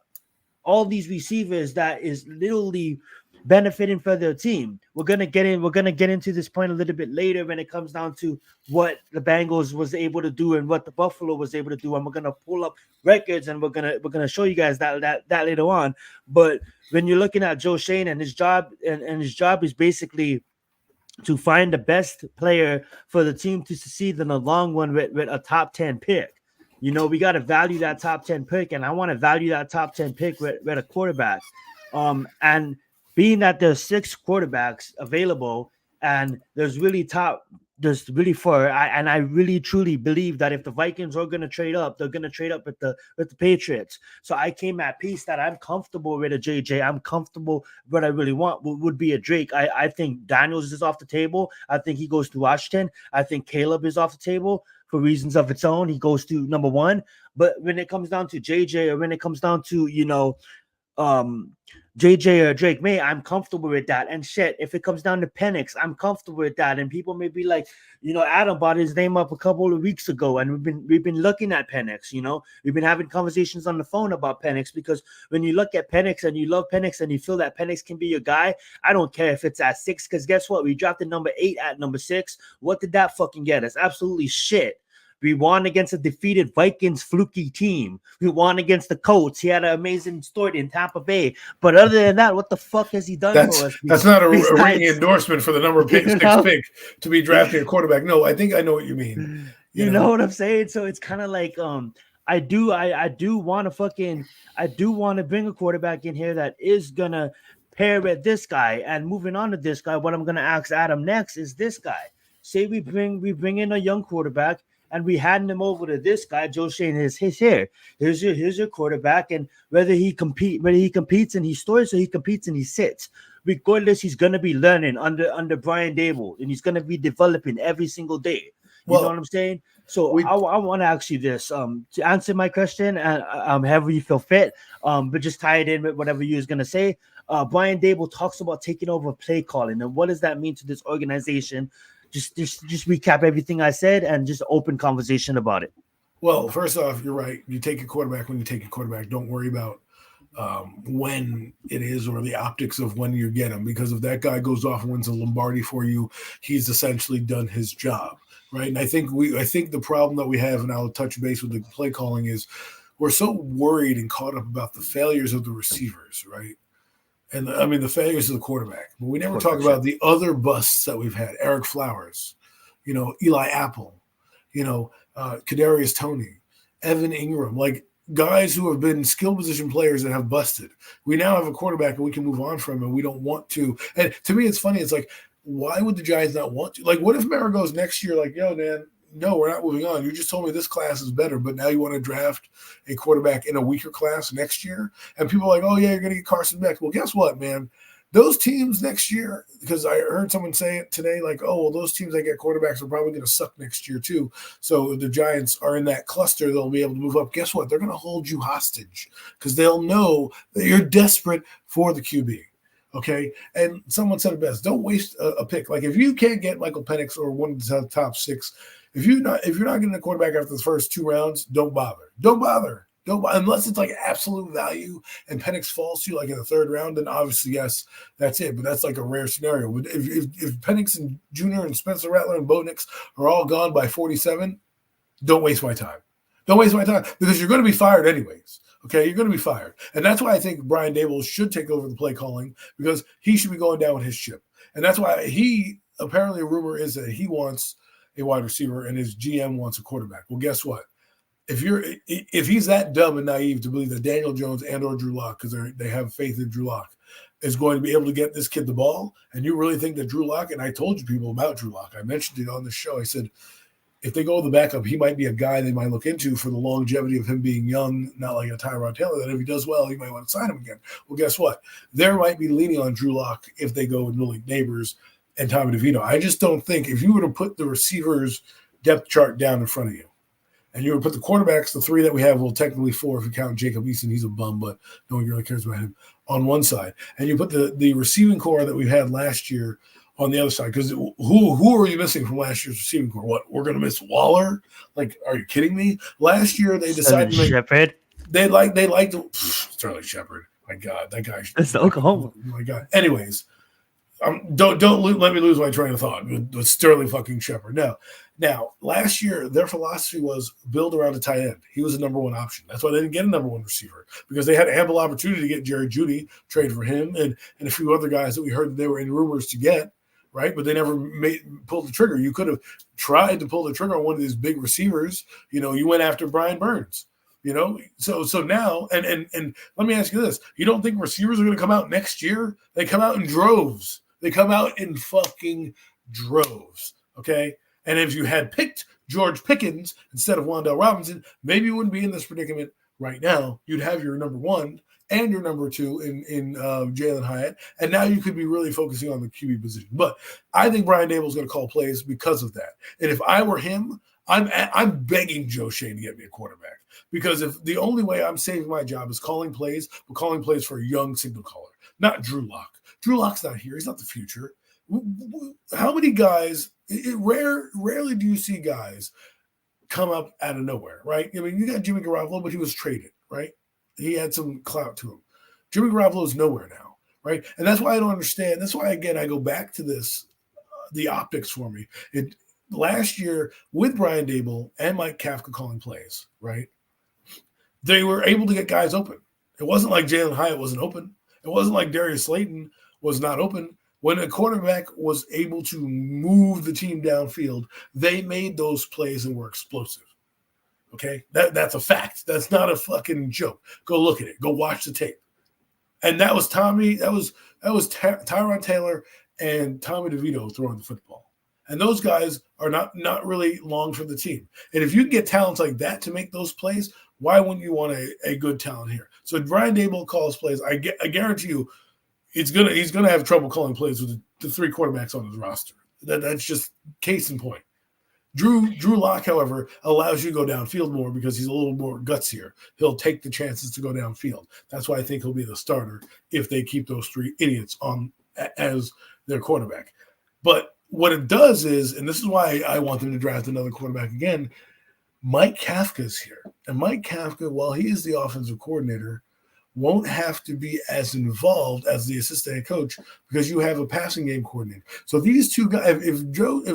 all these receivers that is literally benefiting for their team. We're gonna get into this point a little bit later when it comes down to what the Bengals was able to do and what the Buffalo was able to do, and we're gonna pull up records and we're gonna show you guys that later on. But when you're looking at Joe Shane and his job, and his job is basically to find the best player for the team to succeed in the long run with a top 10 pick. You know, we got to value that top 10 pick, and I want to value that top 10 pick with a quarterback. And being that there's 6 quarterbacks available, and there's really 4, and I really truly believe that if the Vikings are going to trade up, they're going to trade up with the Patriots. So I came at peace that I'm comfortable with a JJ. I'm comfortable. What I really want would be a Drake. I think Daniels is off the table. I think he goes to Washington. I think Caleb is off the table for reasons of its own. He goes to number 1. But when it comes down to JJ, or when it comes down to, you know, JJ or Drake May, I'm comfortable with that. And shit, if it comes down to Penix, I'm comfortable with that. And people may be like, Adam brought his name up a couple of weeks ago, and we've been looking at Penix. We've been having conversations on the phone about Penix, because when you look at Penix and you love Penix and you feel that Penix can be your guy, I don't care if it's at 6, because guess what? We drafted number 8 at number 6. What did that fucking get us? Absolutely shit. We won against a defeated Vikings fluky team. We won against the Colts. He had an amazing story in Tampa Bay. But other than that, what the fuck has he done for us? That's not a ringing endorsement for the number 6 pick to be drafting a quarterback. No, I think I know what you mean. You know what I'm saying? So it's kind of like I do want to bring a quarterback in here that is gonna pair with this guy. And moving on to this guy, what I'm gonna ask Adam next is this guy. Say we bring in a young quarterback, and we hand him over to this guy, Joe Shane. His here. Here's your quarterback, and whether he competes and he stores, or he competes and he sits, regardless, he's gonna be learning under Brian Dable, and he's gonna be developing every single day. You know what I'm saying? So I want to ask you this to answer my question, and however you feel fit, but just tie it in with whatever you was gonna say. Brian Dable talks about taking over play calling, and what does that mean to this organization? Just recap everything I said and just open conversation about it. Well, first off, you're right. You take a quarterback when you take a quarterback. Don't worry about when it is or the optics of when you get him, because if that guy goes off and wins a Lombardi for you, he's essentially done his job, right? And I think the problem that we have, and I'll touch base with the play calling, is we're so worried and caught up about the failures of the receivers, right? And I mean, the failures of the quarterback. But we never talk about the other busts that we've had. Eric Flowers, Eli Apple, Kadarius Toney, Evan Ingram, like guys who have been skill position players that have busted. We now have a quarterback and we can move on from, and we don't want to. And to me, it's funny. It's like, why would the Giants not want to? Like, what if Mara goes next year like, yo, man, no, we're not moving on. You just told me this class is better, but now you want to draft a quarterback in a weaker class next year? And people are like, oh, yeah, you're going to get Carson Beck. Well, guess what, man? Those teams next year, because I heard someone say it today, like, oh, well, those teams that get quarterbacks are probably going to suck next year too. So if the Giants are in that cluster, they'll be able to move up. Guess what? They're going to hold you hostage because they'll know that you're desperate for the QB. Okay, and someone said it best: don't waste a pick. Like if you can't get Michael Penix or one of the top 6, if you're not getting a quarterback after the first 2 rounds, don't bother. Unless it's like absolute value and Penix falls to you like in the 3rd round, then obviously yes, that's it. But that's like a rare scenario. But if Penix and Jr. and Spencer Rattler and Bo Nix are all gone by 47, don't waste my time. Don't waste my time because you're going to be fired anyways. Okay, you're going to be fired. And that's why I think Brian Dable should take over the play calling, because he should be going down with his ship. And that's why apparently a rumor is that he wants a wide receiver and his GM wants a quarterback. Well, guess what? If he's that dumb and naive to believe that Daniel Jones and or Drew Lock, because they have faith in Drew Lock, is going to be able to get this kid the ball, and you really think that Drew Lock, and I told you people about Drew Lock, I mentioned it on the show, I said, if they go with the backup, he might be a guy they might look into for the longevity of him being young, not like a Tyrod Taylor, that if he does well, you might want to sign him again. Well, guess what? There might be leaning on Drew Lock if they go with Malik Neighbors and Tommy DeVito. I just don't think if you were to put the receivers depth chart down in front of you, and you would put the quarterbacks, the 3 that we have, well, technically 4 if you count Jacob Eason, he's a bum, but no one really cares about him, on one side. And you put the receiving core that we had last year on the other side, because who are you missing from last year's receiving core? What, we're going to miss Waller? Like, are you kidding me? Last year they decided Shepard. They like Sterling Shepard. My God, that guy. It's Oklahoma. Oh my God. Anyways, don't let me lose my train of thought with Sterling fucking Shepard. Now, last year their philosophy was build around a tight end. He was the number 1 option. That's why they didn't get a number 1 receiver, because they had ample opportunity to get Jerry Jeudy, trade for him, and a few other guys that we heard that they were in rumors to get. Right, but they never pulled the trigger. You could have tried to pull the trigger on one of these big receivers. You went after Brian Burns. So now, and let me ask you this: you don't think receivers are going to come out next year? They come out in droves. They come out in fucking droves. Okay, and if you had picked George Pickens instead of Wan'Dale Robinson, maybe you wouldn't be in this predicament right now. You'd have your number 1 and your number 2 in Jalen Hyatt, and now you could be really focusing on the QB position. But I think Brian Dable is going to call plays because of that. And if I were him, I'm begging Joe Shane to get me a quarterback. Because if the only way I'm saving my job is calling plays, but calling plays for a young signal caller, not Drew Lock. Drew Lock's not here. He's not the future. How many guys, rarely do you see guys come up out of nowhere, right? I mean, you got Jimmy Garoppolo, but he was traded, right? He had some clout to him. Jimmy Garoppolo is nowhere now, right? And that's why I don't understand. That's why, again, I go back to this, the optics for me. Last year, with Brian Daboll and Mike Kafka calling plays, right, they were able to get guys open. It wasn't like Jalen Hyatt wasn't open. It wasn't like Darius Slayton was not open. When a quarterback was able to move the team downfield, they made those plays and were explosive. Okay? That's a fact. That's not a fucking joke. Go look at it. Go watch the tape. And that was Tyrod Taylor and Tommy DeVito throwing the football. And those guys are not really long for the team. And if you get talents like that to make those plays, why wouldn't you want a good talent here? So if Brian Daboll calls plays, I guarantee you he's gonna have trouble calling plays with the three quarterbacks on his roster. That's just case in point. Drew Lock, however, allows you to go downfield more because he's a little more gutsier. He'll take the chances to go downfield. That's why I think he'll be the starter if they keep those three idiots on as their quarterback. But what it does is, and this is why I want them to draft another quarterback again, Mike Kafka's here. And Mike Kafka, while he is the offensive coordinator, won't have to be as involved as the assistant head coach because you have a passing game coordinator. So these two guys, if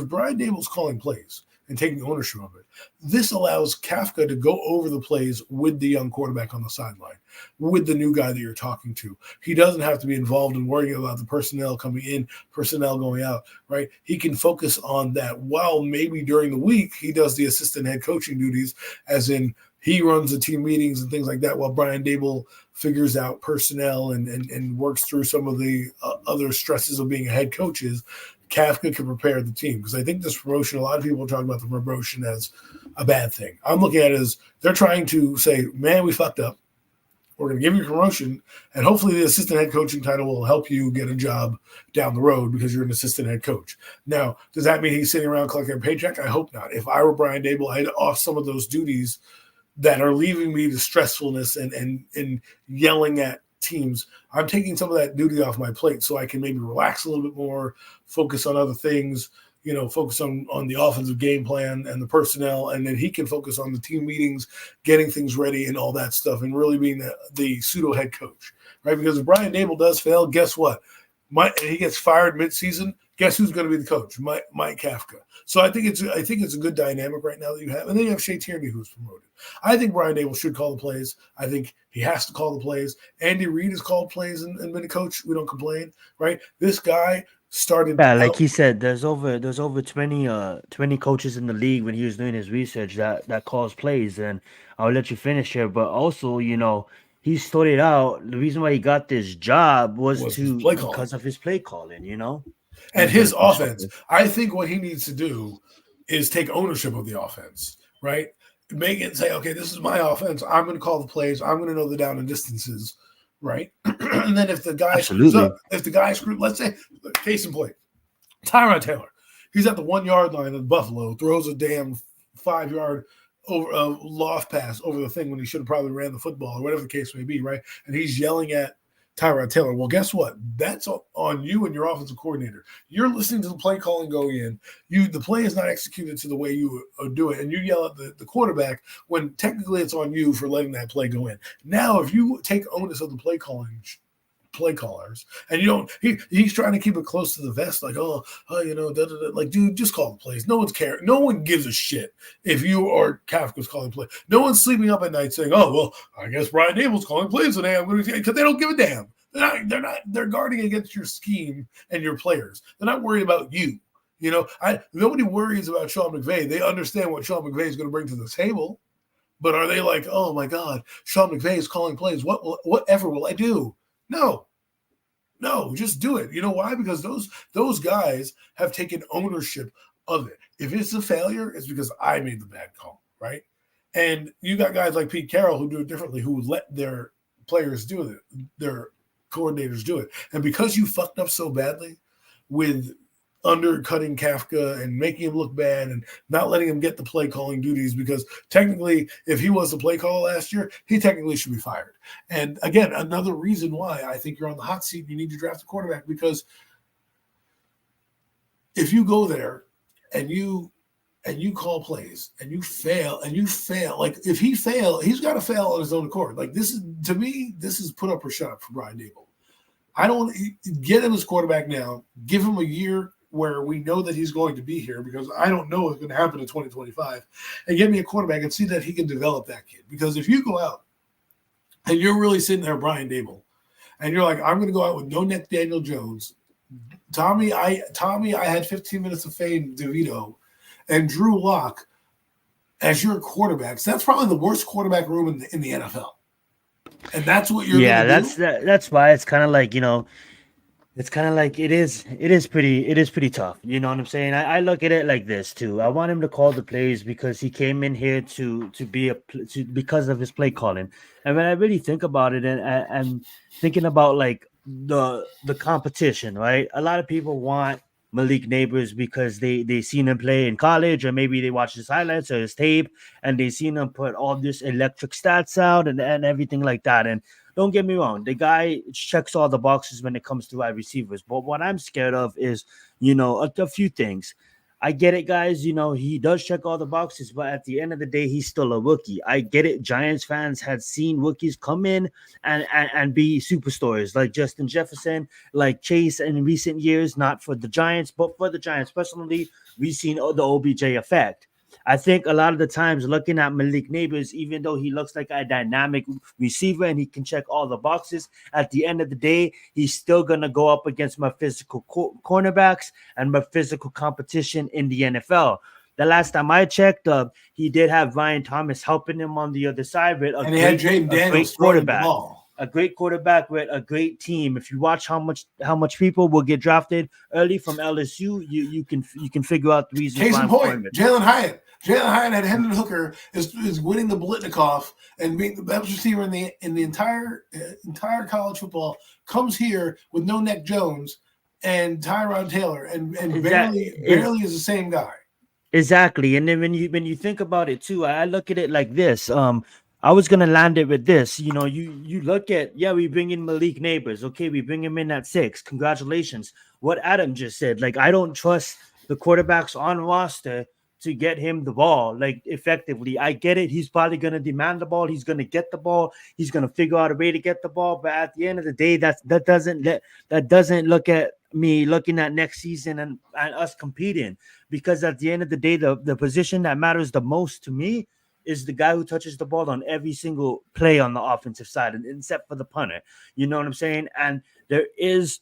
Brian Daboll's calling plays and taking ownership of it, this allows Kafka to go over the plays with the young quarterback on the sideline, with the new guy that you're talking to. He doesn't have to be involved in worrying about the personnel coming in, personnel going out, right? He can focus on that while maybe during the week he does the assistant head coaching duties, as in he runs the team meetings and things like that while Brian Daboll figures out personnel and works through some of the other stresses of being a head coach. Kafka can prepare the team, because I think this promotion, a lot of people are talking about the promotion as a bad thing. I'm looking at it as they're trying to say, man, we fucked up. We're going to give you a promotion, and hopefully the assistant head coaching title will help you get a job down the road because you're an assistant head coach. Now, does that mean he's sitting around collecting a paycheck? I hope not. If I were Brian Daboll, I'd off some of those duties that are leaving me the stressfulness and yelling at teams. I'm taking some of that duty off my plate so I can maybe relax a little bit more, focus on other things, focus on the offensive game plan and the personnel, and then he can focus on the team meetings, getting things ready and all that stuff, and really being the pseudo head coach, right? Because if Brian Daboll does fail, guess what? He gets fired midseason. Guess who's going to be the coach? Mike Kafka. So I think it's a good dynamic right now that you have. And then you have Shea Tierney, who's promoted. I think Brian Daboll should call the plays. I think he has to call the plays. Andy Reid has called plays and been a coach. We don't complain, right? This guy started. Yeah, like he said, there's over 20 coaches in the league when he was doing his research that calls plays. And I'll let you finish here, but also, he started out. The reason why he got this job was because of his play calling, And his offense. I think what he needs to do is take ownership of the offense, right? Make it say, okay, this is my offense. I'm going to call the plays. I'm going to know the down and distances, right? And then if the guy screwed, let's say, case in point, Tyrod Taylor, he's at the 1 yard line in Buffalo, throws a damn 5 yard over a loft pass over the thing when he should have probably ran the football or whatever the case may be, right? And he's yelling at Tyrod Taylor. Well, guess what? That's on you and your offensive coordinator. You're listening to the play calling go in. The play is not executed to the way you do it, and you yell at the quarterback when technically it's on you for letting that play go in. Now, if you take onus of the play callers, and you don't, he's trying to keep it close to the vest, like, like, dude, just call the plays. No one's caring. No one gives a shit if you or Kafka's calling plays. No one's sleeping up at night saying, oh, well, I guess Brian Daboll's calling plays today. Because they don't give a damn. They're guarding against your scheme and your players. They're not worried about you. Nobody worries about Sean McVay. They understand what Sean McVay is going to bring to the table. But are they like, oh my God, Sean McVay is calling plays. Whatever will I do? No, just do it. You know why? Because those guys have taken ownership of it. If it's a failure, it's because I made the bad call, right? And you got guys like Pete Carroll who do it differently, who let their players do it, their coordinators do it. And because you fucked up so badly with undercutting Kafka and making him look bad and not letting him get the play calling duties, because technically, if he was the play caller last year, he technically should be fired. And again, another reason why I think you're on the hot seat and you need to draft a quarterback, because if you go there and you call plays and you fail, like if he fail, he's got to fail on his own accord. Like this is, to me, this is put up or shut up for Brian Daboll. I don't get him as quarterback now. Give him a year where we know that he's going to be here, because I don't know what's going to happen in 2025, and get me a quarterback and see that he can develop that kid. Because if you go out and you're really sitting there, Brian Daboll, and you're like, I'm going to go out with no neck Daniel Jones, Tommy, I had 15 minutes of fame, DeVito, and Drew Lock as your quarterbacks. That's probably the worst quarterback room in the NFL. And that's what you're gonna do? That's why it's kind of like, it's kind of like it is pretty tough. You know what I'm saying? I look at it like this too. I want him to call the plays because he came in here because of his play calling. And when I really think about it, and thinking about like the competition, right? A lot of people want Malik Neighbors because they seen him play in college, or maybe they watch his highlights or his tape and they seen him put all this electric stats out and everything like that. And don't get me wrong, the guy checks all the boxes when it comes to wide receivers. But what I'm scared of is, a few things. I get it, guys. He does check all the boxes, but at the end of the day, he's still a rookie. I get it. Giants fans had seen rookies come in and be superstars like Justin Jefferson, like Chase in recent years, not for the Giants, but for the Giants personally. We've seen the OBJ effect. I think a lot of the times looking at Malik Neighbors, even though he looks like a dynamic receiver and he can check all the boxes, at the end of the day, he's still going to go up against my physical cornerbacks and my physical competition in the NFL. The last time I checked, he did have Ryan Thomas helping him on the other side with he had Jaden Daniels quarterback. A great quarterback with a great team. If you watch how much people will get drafted early from LSU, you can figure out the reason. Case in point, Jalen Hyatt. Jalen Hyatt at Hendon Hooker is winning the Blitnikoff and being the best receiver in the entire college football. Comes here with no Neck Jones and Tyrod Taylor, and barely is the same guy. Exactly. And then when you think about it too, I look at it like this. I was gonna land it with this. You look at, we bring in Malik Neighbors. Okay, we bring him in at 6. Congratulations. What Adam just said, like, I don't trust the quarterbacks on roster to get him the ball like effectively. I get it. He's probably gonna demand the ball. He's gonna get the ball. He's gonna figure out a way to get the ball. But at the end of the day, that doesn't look at me looking at next season and us competing, because at the end of the day, the position that matters the most to me is the guy who touches the ball on every single play on the offensive side, and except for the punter. You know what I'm saying? And there is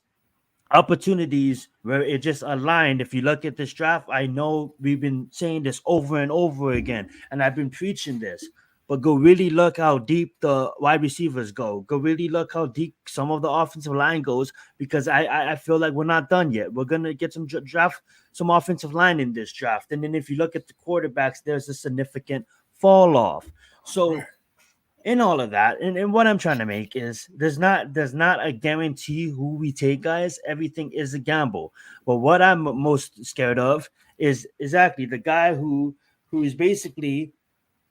opportunities where it just aligned. If you look at this draft, I know we've been saying this over and over again, and I've been preaching this, but go really look how deep the wide receivers go. Go really look how deep some of the offensive line goes, because I feel like we're not done yet. We're going to get some offensive line in this draft. And then if you look at the quarterbacks, there's a significant fall off. So in all of that, and what I'm trying to make is there's not a guarantee who we take, guys. Everything is a gamble. But what I'm most scared of is exactly the guy who is basically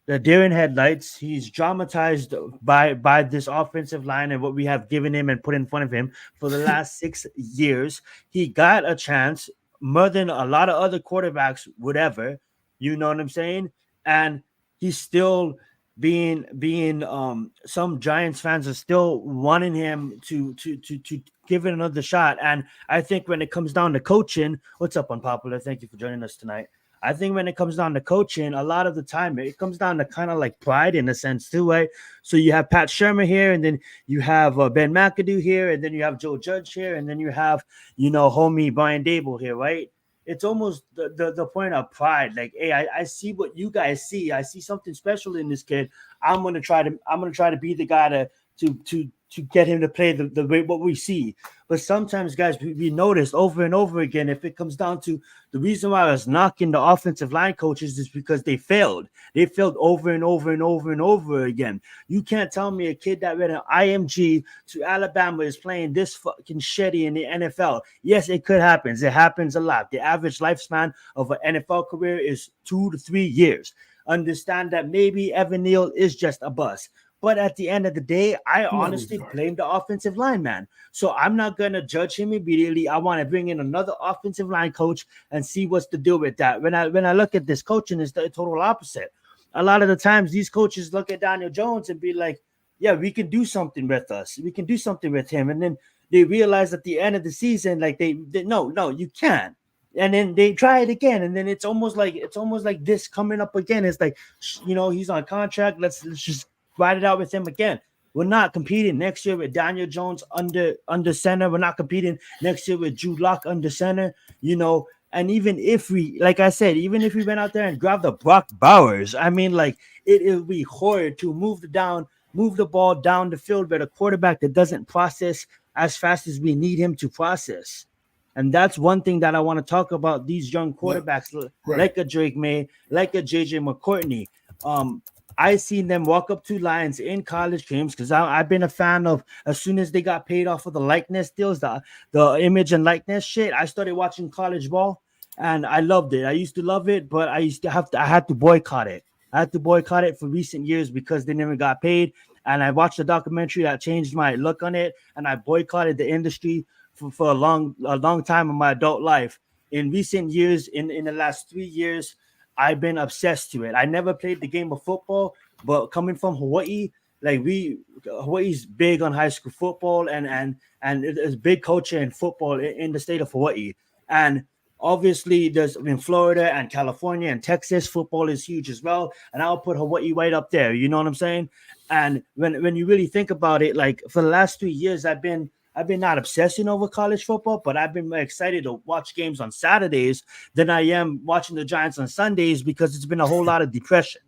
the deer in headlights. He's dramatized by this offensive line and what we have given him and put in front of him for the last 6 years. He got a chance more than a lot of other quarterbacks would ever. You know what I'm saying? And he's still being some Giants fans are still wanting him to give it another shot. And I think when it comes down to coaching, what's up, Unpopular? Thank you for joining us tonight. I think when it comes down to coaching, a lot of the time it comes down to kind of like pride in a sense too, right? So you have Pat Shermer here, and then you have Ben McAdoo here, and then you have Joe Judge here, and then you have, homie Brian Daboll here, right? It's almost the point of pride. Like, hey, I see what you guys see. I see something special in this kid. I'm gonna try to be the guy to to get him to play the way what we see. But sometimes, guys, we noticed over and over again, if it comes down to the reason why I was knocking the offensive line coaches is because they failed. They failed over and over and over and over again. You can't tell me a kid that read an IMG to Alabama is playing this fucking shitty in the NFL. Yes, it could happen. It happens a lot. The average lifespan of an NFL career is 2 to 3 years. Understand that maybe Evan Neal is just a bust. But at the end of the day, I honestly blame the offensive lineman. So I'm not going to judge him immediately. I want to bring in another offensive line coach and see what's to do with that. When I look at this coaching, it's the total opposite. A lot of the times these coaches look at Daniel Jones and be like, yeah, we can do something with us. We can do something with him. And then they realize at the end of the season, like they no, you can't. And then they try it again, and then it's almost like this coming up again. It's like, he's on contract. Let's just ride it out with him again. We're not competing next year with Daniel Jones under center. We're not competing next year with Drew Lock under center. And even if we, like I said, even if we went out there and grabbed the Brock Bowers, I mean, like it would be horrid to move the ball down the field with a quarterback that doesn't process as fast as we need him to process. And that's one thing that I want to talk about these young quarterbacks, like a Drake May, like a JJ McCourtney. I seen them walk up to lines in college games because I've been a fan of as soon as they got paid off of the likeness deals, the image and likeness shit. I started watching college ball and I loved it. I used to love it, but I had to boycott it. I had to boycott it for recent years because they never got paid. And I watched a documentary that changed my look on it, and I boycotted the industry for a long time in my adult life. In recent years, in the last 3 years, I've been obsessed to it. I never played the game of football, but coming from Hawaii, Hawaii's big on high school football and it's big culture in football in the state of Hawaii. And obviously there's in Florida and California and Texas, football is huge as well. And I'll put Hawaii right up there. You know what I'm saying? And when you really think about it, like for the last 3 years, I've been not obsessing over college football, but I've been excited to watch games on Saturdays than I am watching the Giants on Sundays because it's been a whole lot of depression.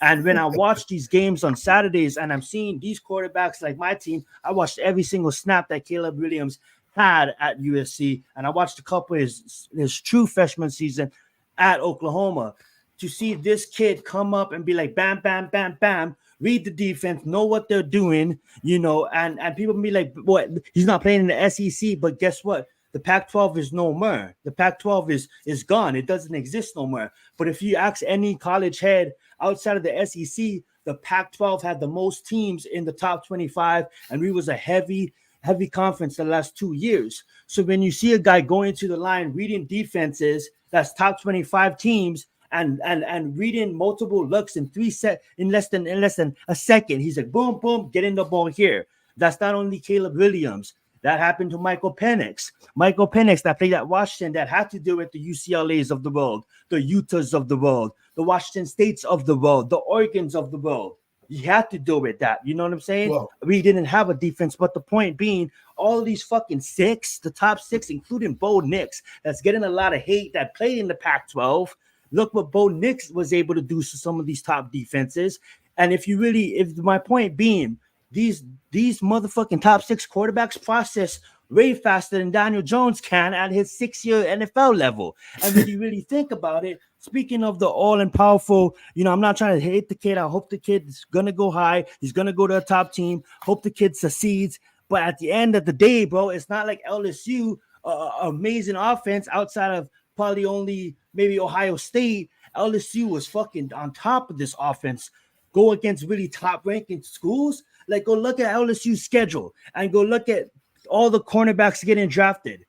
And when I watch these games on Saturdays and I'm seeing these quarterbacks like my team, I watched every single snap that Caleb Williams had at USC, and I watched a couple of his true freshman season at Oklahoma. To see this kid come up and be like, bam, bam, bam, bam, read the defense, know what they're doing, and people be like, what? He's not playing in the SEC, but guess what? The Pac-12 is no more. The Pac-12 is gone. It doesn't exist no more. But if you ask any college head outside of the SEC, the Pac-12 had the most teams in the top 25, and we was a heavy conference the last 2 years. So when you see a guy going to the line, reading defenses, that's top 25 teams, and reading multiple looks in less than a second. He's like, boom, boom, getting the ball here. That's not only Caleb Williams. That happened to Michael Penix. Michael Penix that played at Washington that had to do with the UCLAs of the world, the Utahs of the world, the Washington States of the world, the Oregons of the world. You had to do with that. You know what I'm saying? Well, we didn't have a defense, but the point being, all these fucking the top six, including Bo Nix, that's getting a lot of hate that played in the Pac-12. Look what Bo Nix was able to do to some of these top defenses. And if my point being, these motherfucking top six quarterbacks process way faster than Daniel Jones can at his 6-year NFL level. And when you really think about it, speaking of the all-powerful, I'm not trying to hate the kid. I hope the kid is going to go high. He's going to go to a top team. Hope the kid succeeds. But at the end of the day, bro, it's not like LSU, amazing offense outside of probably only maybe Ohio State. LSU was fucking on top of this offense. Go against really top-ranking schools. Like, go look at LSU's schedule and go look at all the cornerbacks getting drafted.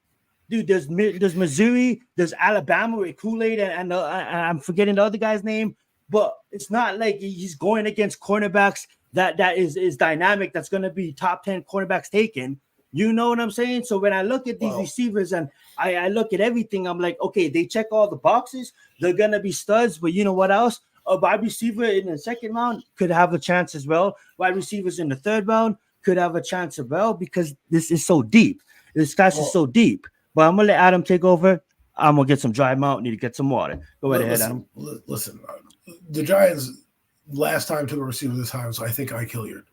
Dude, there's Missouri, there's Alabama with Kool-Aid, and I'm forgetting the other guy's name, but it's not like he's going against cornerbacks that is dynamic, that's going to be top 10 cornerbacks taken. You know what I'm saying? So when I look at these receivers and I look at everything, I'm like, okay, they check all the boxes. They're going to be studs, but you know what else? A wide receiver in the second round could have a chance as well. Wide receivers in the third round could have a chance as well because this is so deep. This class is so deep. But I'm going to let Adam take over. I'm going to get some dry mouth. Need to get some water. Go right ahead, Adam. Listen, the Giants last time took a receiver this time, so I think I Hilliard.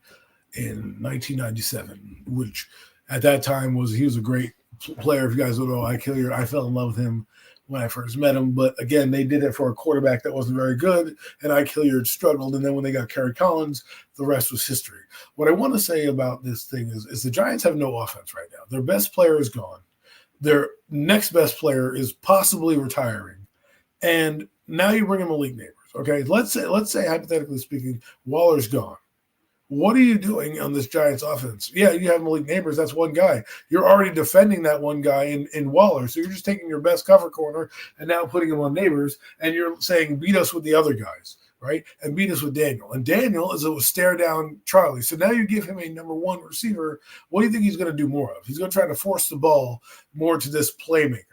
in 1997, which at that time he was a great player. If you guys don't know, I fell in love with him when I first met him. But again, they did it for a quarterback that wasn't very good, and Ike Hilliard struggled. And then when they got Kerry Collins, the rest was history. What I want to say about this thing is the Giants have no offense right now. Their best player is gone. Their next best player is possibly retiring. And now you bring in Malik Neighbors. Okay, let's say hypothetically speaking, Waller's gone. What are you doing on this Giants offense? Yeah, you have Malik Neighbors. That's one guy. You're already defending that one guy in Waller. So you're just taking your best cover corner and now putting him on Neighbors, and you're saying beat us with the other guys, right? And beat us with Daniel. And Daniel is a stare down Charlie. So now you give him a number one receiver. What do you think he's going to do more of? He's going to try to force the ball more to this playmaker,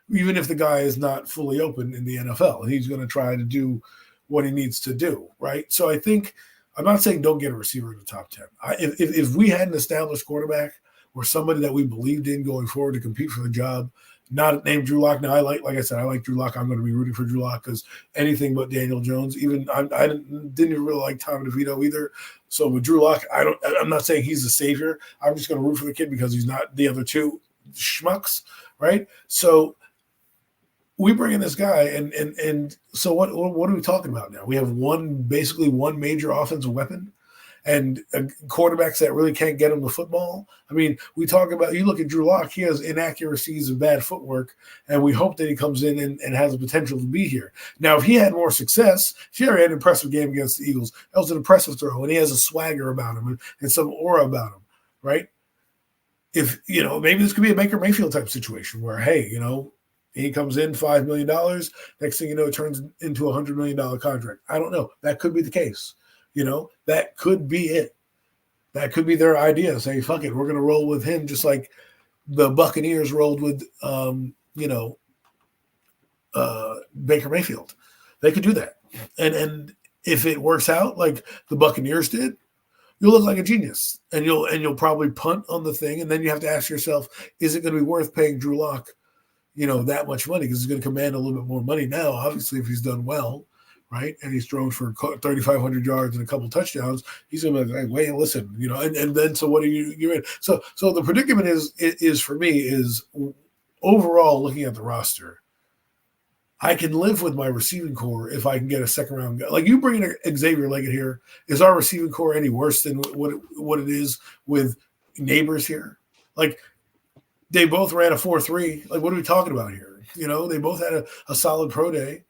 even if the guy is not fully open in the NFL. He's going to try to do what he needs to do, right? So I think – I'm not saying don't get a receiver in the top 10. If we had an established quarterback or somebody that we believed in going forward to compete for the job, not named Drew Lock. Now, like I said, I like Drew Lock. I'm going to be rooting for Drew Lock because anything but Daniel Jones. Even I didn't even really like Tom DeVito either. So with Drew Lock, I'm not saying he's the savior. I'm just going to root for the kid because he's not the other two schmucks, right? So we bring in this guy, and so what are we talking about now? We have basically one major offensive weapon, and quarterbacks that really can't get him the football. I mean, we talk about, you look at Drew Lock, he has inaccuracies and bad footwork, and we hope that he comes in and has the potential to be here. Now, if he had more success, Sherry had an impressive game against the Eagles. That was an impressive throw, and he has a swagger about him and some aura about him, right? If, maybe this could be a Baker Mayfield type situation where, hey, he comes in $5 million. Next thing you know, it turns into a $100 million contract. I don't know. That could be the case. That could be it. That could be their idea. Say, fuck it, we're going to roll with him just like the Buccaneers rolled with, Baker Mayfield. They could do that. And if it works out like the Buccaneers did, you'll look like a genius. And you'll probably punt on the thing. And then you have to ask yourself, is it going to be worth paying Drew Lock that much money, because he's going to command a little bit more money now, obviously, if he's done well, right? And he's thrown for 3,500 yards and a couple touchdowns. He's going to be like, wait, listen, and then, so what are you're in? So the predicament is for me is overall looking at the roster, I can live with my receiving core if I can get a second round guy. Like you bring in Xavier Leggett here. Is our receiving core any worse than what it is with Neighbors here? Like, they both ran a 4.3. Like, what are we talking about here? They both had a solid pro day,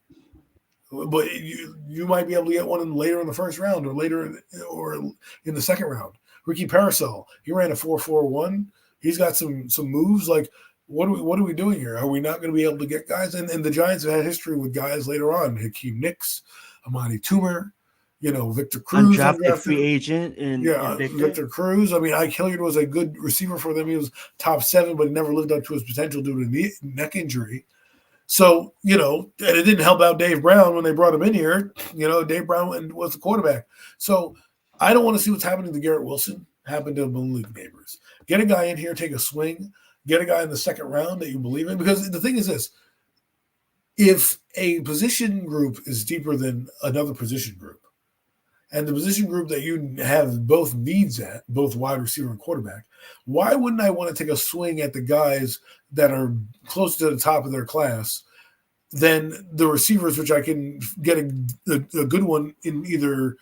but you might be able to get one later in the first round or later or in the second round. Ricky Parasol, he ran a 4.41. He's got some moves. Like, what are we doing here? Are we not going to be able to get guys? And the Giants have had history with guys later on. Hakeem Nicks, Amani Toomer, Victor Cruz, undrafted free agent, Victor Cruz. I mean, Ike Hilliard was a good receiver for them. He was top 7, but he never lived up to his potential due to neck injury. So, and it didn't help out Dave Brown when they brought him in here. Dave Brown was the quarterback. So I don't want to see what's happening to Garrett Wilson happen to Malik Neighbors. Get a guy in here, take a swing. Get a guy in the second round that you believe in. Because the thing is this, if a position group is deeper than another position group, and the position group that you have both needs at, both wide receiver and quarterback, why wouldn't I want to take a swing at the guys that are close to the top of their class than the receivers, which I can get a good one in either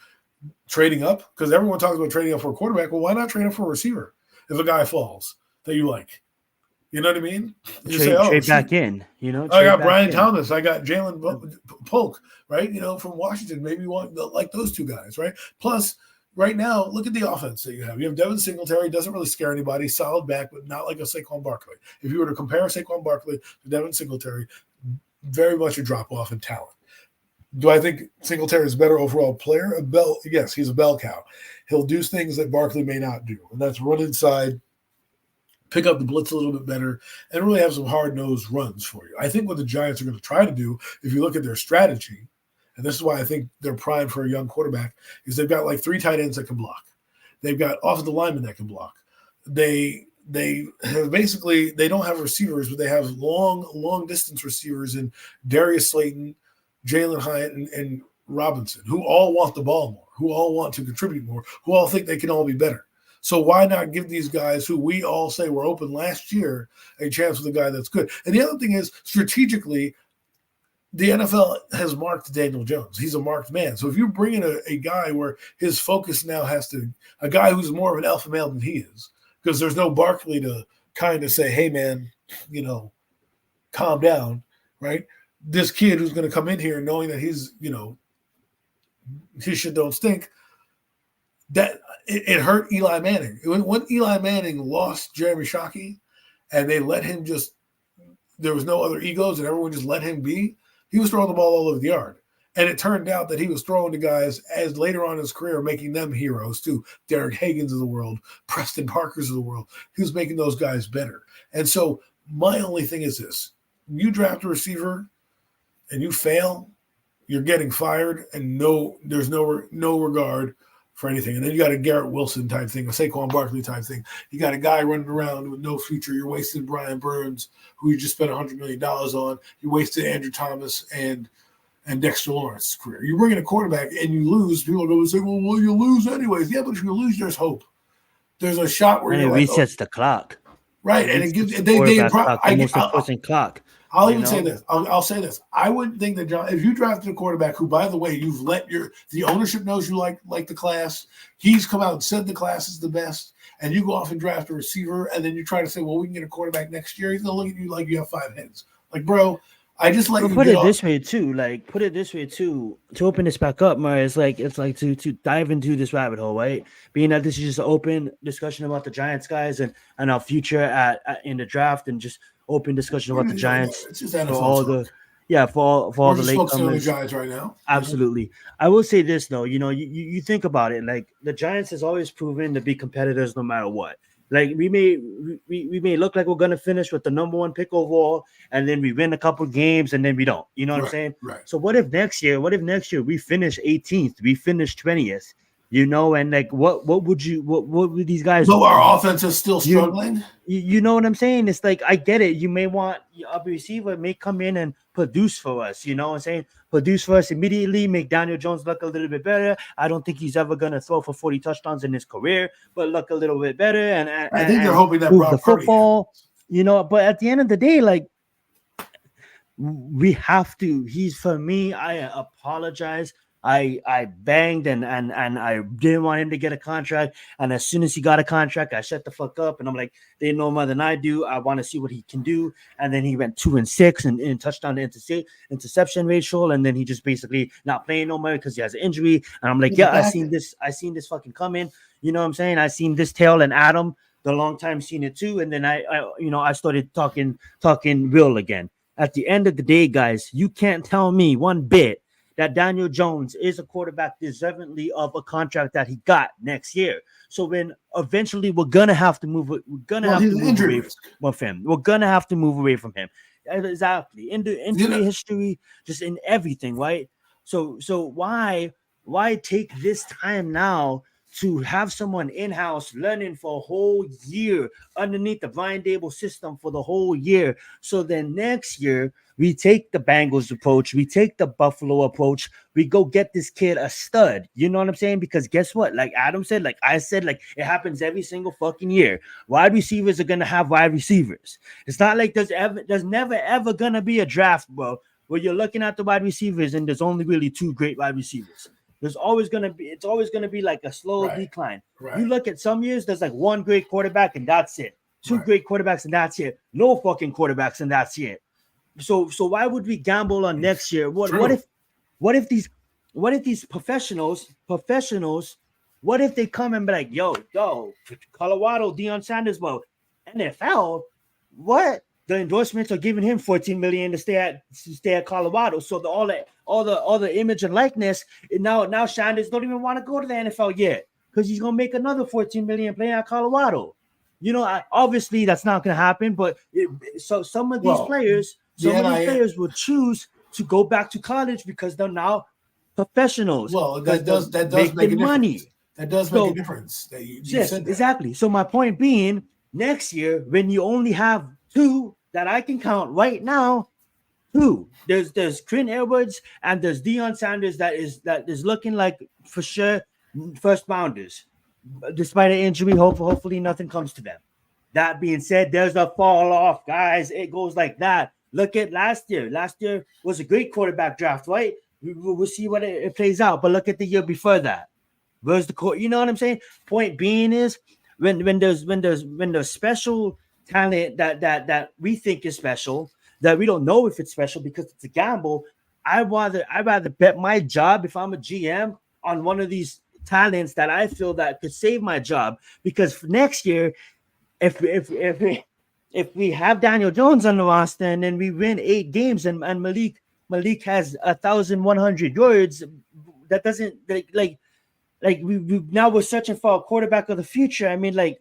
trading up? Because everyone talks about trading up for a quarterback. Well, why not trade up for a receiver if a guy falls that you like? You know what I mean? Trade back in. I got Brian Thomas. I got Jalen Polk, right? From Washington. Maybe you want like those two guys, right? Plus, right now, look at the offense that you have. You have Devin Singletary, doesn't really scare anybody, solid back, but not like a Saquon Barkley. If you were to compare Saquon Barkley to Devin Singletary, very much a drop off in talent. Do I think Singletary is a better overall player? Yes, he's a bell cow. He'll do things that Barkley may not do, and that's run inside, pick up the blitz a little bit better, and really have some hard-nosed runs for you. I think what the Giants are going to try to do, if you look at their strategy, and this is why I think they're primed for a young quarterback, is they've got like 3 tight ends that can block. They've got offensive linemen that can block. They have basically, they don't have receivers, but they have long distance receivers in Darius Slayton, Jalen Hyatt, and Robinson, who all want the ball more, who all want to contribute more, who all think they can all be better. So why not give these guys who we all say were open last year a chance with a guy that's good? And the other thing is, strategically, the NFL has marked Daniel Jones. He's a marked man. So if you bring in a guy where his focus now has to, a guy who's more of an alpha male than he is, because there's no Barkley to kind of say, hey, man, calm down, right? This kid who's going to come in here knowing that he's, his shit don't stink, that it hurt Eli Manning. When Eli Manning lost Jeremy Shockey and they let him there was no other egos and everyone just let him be, he was throwing the ball all over the yard. And it turned out that he was throwing to guys as later on in his career, making them heroes too. Derek Hagans of the world, Preston Parkers of the world. He was making those guys better. And so my only thing is this. You draft a receiver and you fail, you're getting fired, and there's no regard for anything. And then you got a Garrett Wilson type thing, a Saquon Barkley type thing. You got a guy running around with no future. You're wasting Brian Burns, who you just spent $100 million on. You wasted Andrew Thomas and Dexter Lawrence's career. You bring in a quarterback and you lose. People are going to say, well, you lose anyways. Yeah, but if you lose, there's hope. There's a shot where it resets the clock. Right, and it gives clock. I'll even say this. I'll say this. I wouldn't think that if you drafted a quarterback who, by the way, you've let the ownership knows you like the class. He's come out and said the class is the best, and you go off and draft a receiver, and then you try to say, well, we can get a quarterback next year. He's gonna look at you like you have 5 heads. Like, bro, I just let you put it this way too. To open this back up, Murray, it's like to dive into this rabbit hole, right? Being that this is just an open discussion about the Giants guys and our future in the draft, and just open discussion about the Giants for all the latecomers. Giants right now. Absolutely. I will say this though, you think about it, like the Giants has always proven to be competitors no matter what. Like we may look like we're gonna finish with the number 1 pick overall, and then we win a couple games, and then we don't. You know what I'm saying? Right. So what if next year we finish 18th, we finish 20th? And like what would these guys? So our offense is still struggling. You know what I'm saying? It's like, I get it. You may want a receiver may come in and produce for us. You know what I'm saying? Produce for us immediately, make Daniel Jones look a little bit better. I don't think he's ever gonna throw for 40 touchdowns in his career, but look a little bit better. And I think they're hoping that the football, But at the end of the day, like, we have to. For me. I apologize. I banged and I didn't want him to get a contract. And as soon as he got a contract, I shut the fuck up. And I'm like, they know more than I do. I want to see what he can do. And then he went 2-6 and touchdown to interception ratio. And then he just basically not playing no more because he has an injury. And I'm like, I seen this fucking coming. You know what I'm saying? I seen this tail and Adam the long time seen it too. And then I started talking real again. At the end of the day, guys, you can't tell me one bit that Daniel Jones is a quarterback deservingly of a contract that he got next year. So when eventually we're gonna have to move away from him. We're gonna have to move away from him. Exactly. In the injury history, just in everything, right? So why take this time now to have someone in-house learning for a whole year underneath the Brian Dable system for the whole year? So then next year, we take the Bengals approach. We take the Buffalo approach. We go get this kid a stud. You know what I'm saying? Because guess what? Like Adam said, like I said, like it happens every single fucking year. Wide receivers are going to have wide receivers. It's not like there's never, ever going to be a draft, bro, where you're looking at the wide receivers and there's only really 2 great wide receivers. It's always gonna be like a slow decline. Right. You look at some years, there's like 1 great quarterback and that's it. 2 great quarterbacks and that's it. No fucking quarterbacks and that's it. So why would we gamble on next year? What if these professionals, what if they come and be like, yo, Colorado, Deion Sanders, well, NFL, what? The endorsements are giving him $14 million to stay at Colorado. So all the image and likeness, and now Sanders don't even want to go to the NFL yet because he's gonna make another $14 million playing at Colorado. Obviously that's not gonna happen. But some of these players will choose to go back to college because they're now professionals. Well, that does make money. That does make a difference. Yes, exactly. So my point being, next year when you only have 2 that I can count right now, 2. There's Quinn Edwards and there's Deion Sanders that is looking like for sure first rounders. despite an injury, hopefully nothing comes to them. That being said, there's a fall off, guys. It goes like that. Look at last year. Last year was a great quarterback draft, right? We'll see what it plays out. But look at the year before that. Where's the court? You know what I'm saying? Point being is when there's special talent that we think is special, that we don't know if it's special because it's a gamble. I'd rather bet my job if I'm a GM on one of these talents that I feel that could save my job. Because for next year, if we have Daniel Jones on the roster and then we win 8 games and Malik has 1,100 yards, that doesn't like we now we're searching for a quarterback of the future. I mean, like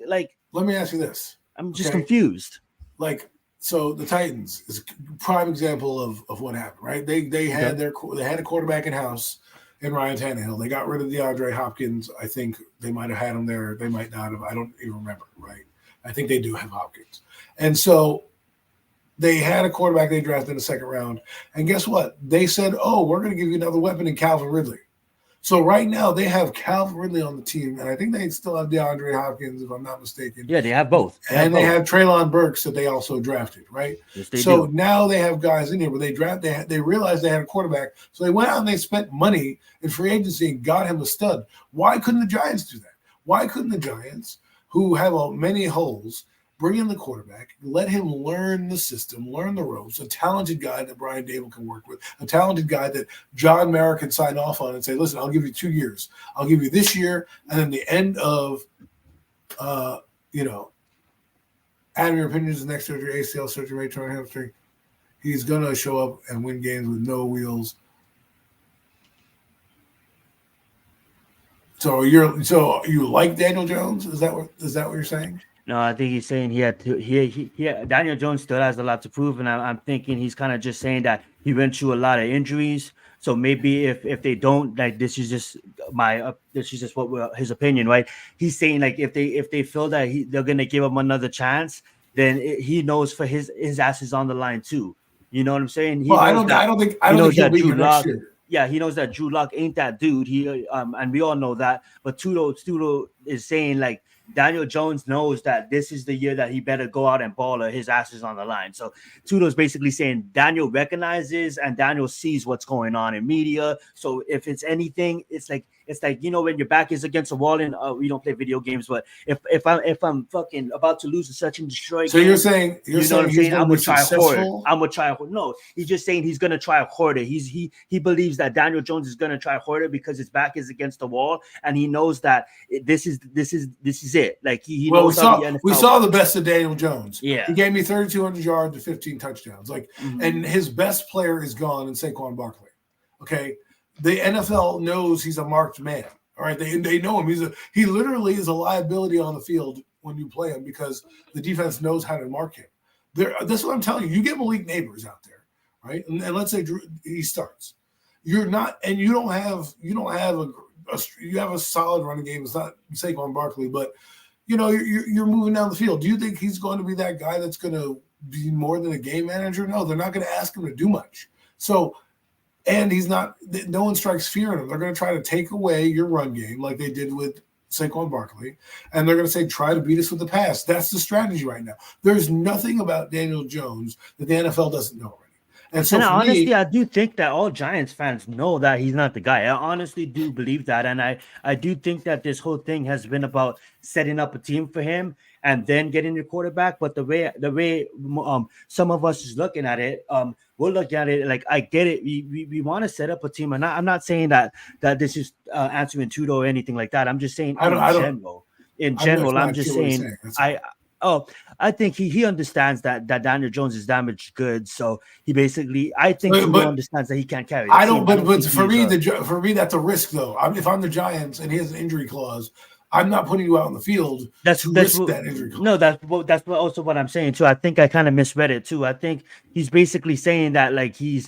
let me ask you this. I'm just confused. Like, so the Titans is a prime example of what happened, right? They had a quarterback in house in Ryan Tannehill. They got rid of DeAndre Hopkins. I think they might have had him there. They might not have. I don't even remember, right? I think they do have Hopkins. And so they had a quarterback they drafted in the second round. And guess what? They said, oh, we're going to give you another weapon in Calvin Ridley. So right now they have Calvin Ridley on the team, and I think they still have DeAndre Hopkins, if I'm not mistaken. Yeah, they have both. They have Treylon Burks that they also drafted, right? Yes, they do. Now they have guys in here where they realized they had a quarterback, so they went out and they spent money in free agency and got him a stud. Why couldn't the Giants do that? Why couldn't the Giants, who have many holes, bring in the quarterback, let him learn the system, learn the ropes, a talented guy that Brian Dable can work with, a talented guy that John Mara can sign off on and say, listen, I'll give you 2 years. I'll give you this year, and then the end of, Adam, your opinion is the next surgery, ACL surgery, right, hamstring. He's going to show up and win games with no wheels. So you like Daniel Jones? Is that what you're saying? No, I think he's saying Daniel Jones still has a lot to prove, and I'm thinking he's kind of just saying that he went through a lot of injuries. So maybe if they don't, like, this is just what his opinion, right? He's saying like if they feel that they're gonna give him another chance, then he knows for his ass is on the line too. You know what I'm saying? I don't think he'll be here next year. Yeah, he knows that Drew Lock ain't that dude. He and we all know that. But Tudo is saying like Daniel Jones knows that this is the year that he better go out and ball or his ass is on the line. So Tudo's basically saying Daniel recognizes and Daniel sees what's going on in media. So if it's anything, it's like when your back is against a wall and we don't play video games, but if I'm fucking about to lose a search and destroy so game, you're saying I'm gonna try harder. I'm gonna try harder. No, he's just saying he's gonna try harder. He believes that Daniel Jones is gonna try harder because his back is against the wall and he knows that this is it. Like he knows we saw the best of Daniel Jones. Yeah, he gave me 3,200 yards and 15 touchdowns. Like, and his best player is gone in Saquon Barkley. Okay. The NFL knows he's a marked man. All right, they know him. He literally is a liability on the field when you play him because the defense knows how to mark him. That's what I'm telling you. You get Malik Neighbors out there, right? And let's say he starts. You have a solid running game. It's not Saquon Barkley, but you're moving down the field. Do you think he's going to be that guy that's going to be more than a game manager? No, they're not going to ask him to do much. So. And he's not. No one strikes fear in him. They're going to try to take away your run game, like they did with Saquon Barkley, and they're going to say, "Try to beat us with the pass." That's the strategy right now. There's nothing about Daniel Jones that the NFL doesn't know already. And so, honestly, I do think that all Giants fans know that he's not the guy. I honestly do believe that, and I do think that this whole thing has been about setting up a team for him and then getting the quarterback. But the way some of us is looking at it, we'll look at it like I get it. We want to set up a team, and I'm not saying that this is answering Tudo or anything like that. I'm just saying in general. I'm just saying I think he understands that Daniel Jones is damaged goods. So he basically, I think he understands that he can't carry. I don't. But for me, that's a risk though. If I'm the Giants and he has an injury clause, I'm not putting you out on the field to risk that injury clause. No, that's also what I'm saying too. I think I kind of misread it too. I think he's basically saying that like he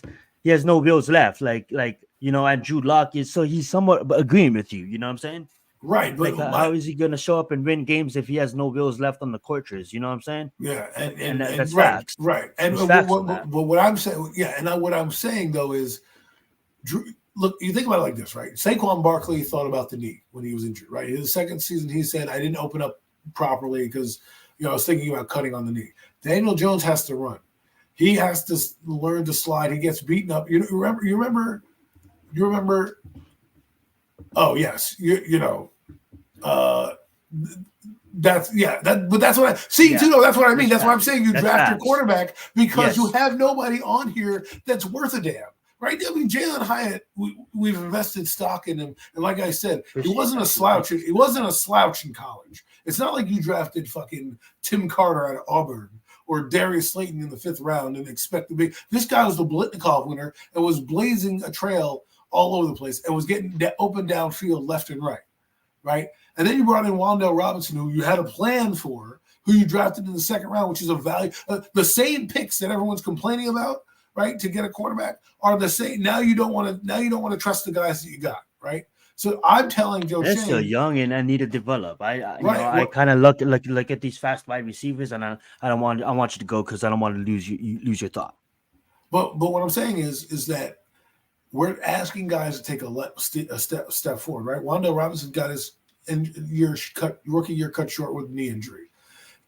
has no wheels left. Like and Drew Lock is, so he's somewhat agreeing with you. You know what I'm saying? Right, but how is he going to show up and win games if he has no wheels left on the courses? You know what I'm saying? Yeah, and that's right, facts. right. And but what I'm saying, and what I'm saying though is, look, you think about it like this, right? Saquon Barkley thought about the knee when he was injured, right? In his second season, he said, I didn't open up properly because, I was thinking about cutting on the knee. Daniel Jones has to run. He has to learn to slide. He gets beaten up. You remember? Oh, yes. That's but that's what I see. Too, that's what I mean. That's why I'm saying you draft your quarterback because you have nobody on here that's worth a damn. Right? I mean, Jalen Hyatt, we've invested stock in him, and like I said, he wasn't a slouch. He wasn't a slouch in college. It's not like you drafted fucking Tim Carter out of Auburn or Darius Slayton in the 5th round and expect to be. This guy was the Blitnikoff winner and was blazing a trail all over the place and was getting open downfield left and right? And then you brought in Wan'Dale Robinson, who you had a plan for, who you drafted in the 2nd round, which is a value. The same picks that everyone's complaining about, right, to get a quarterback are the same. Now you don't want to trust the guys that you got, right? So I'm telling Joe Shane, they're still young and need to develop. I kind of look at these fast wide receivers, and I want you to go because I don't want to lose your thought. But what I'm saying is that we're asking guys to take a step forward, right? Wan'Dale Robinson got his rookie year cut short with knee injury.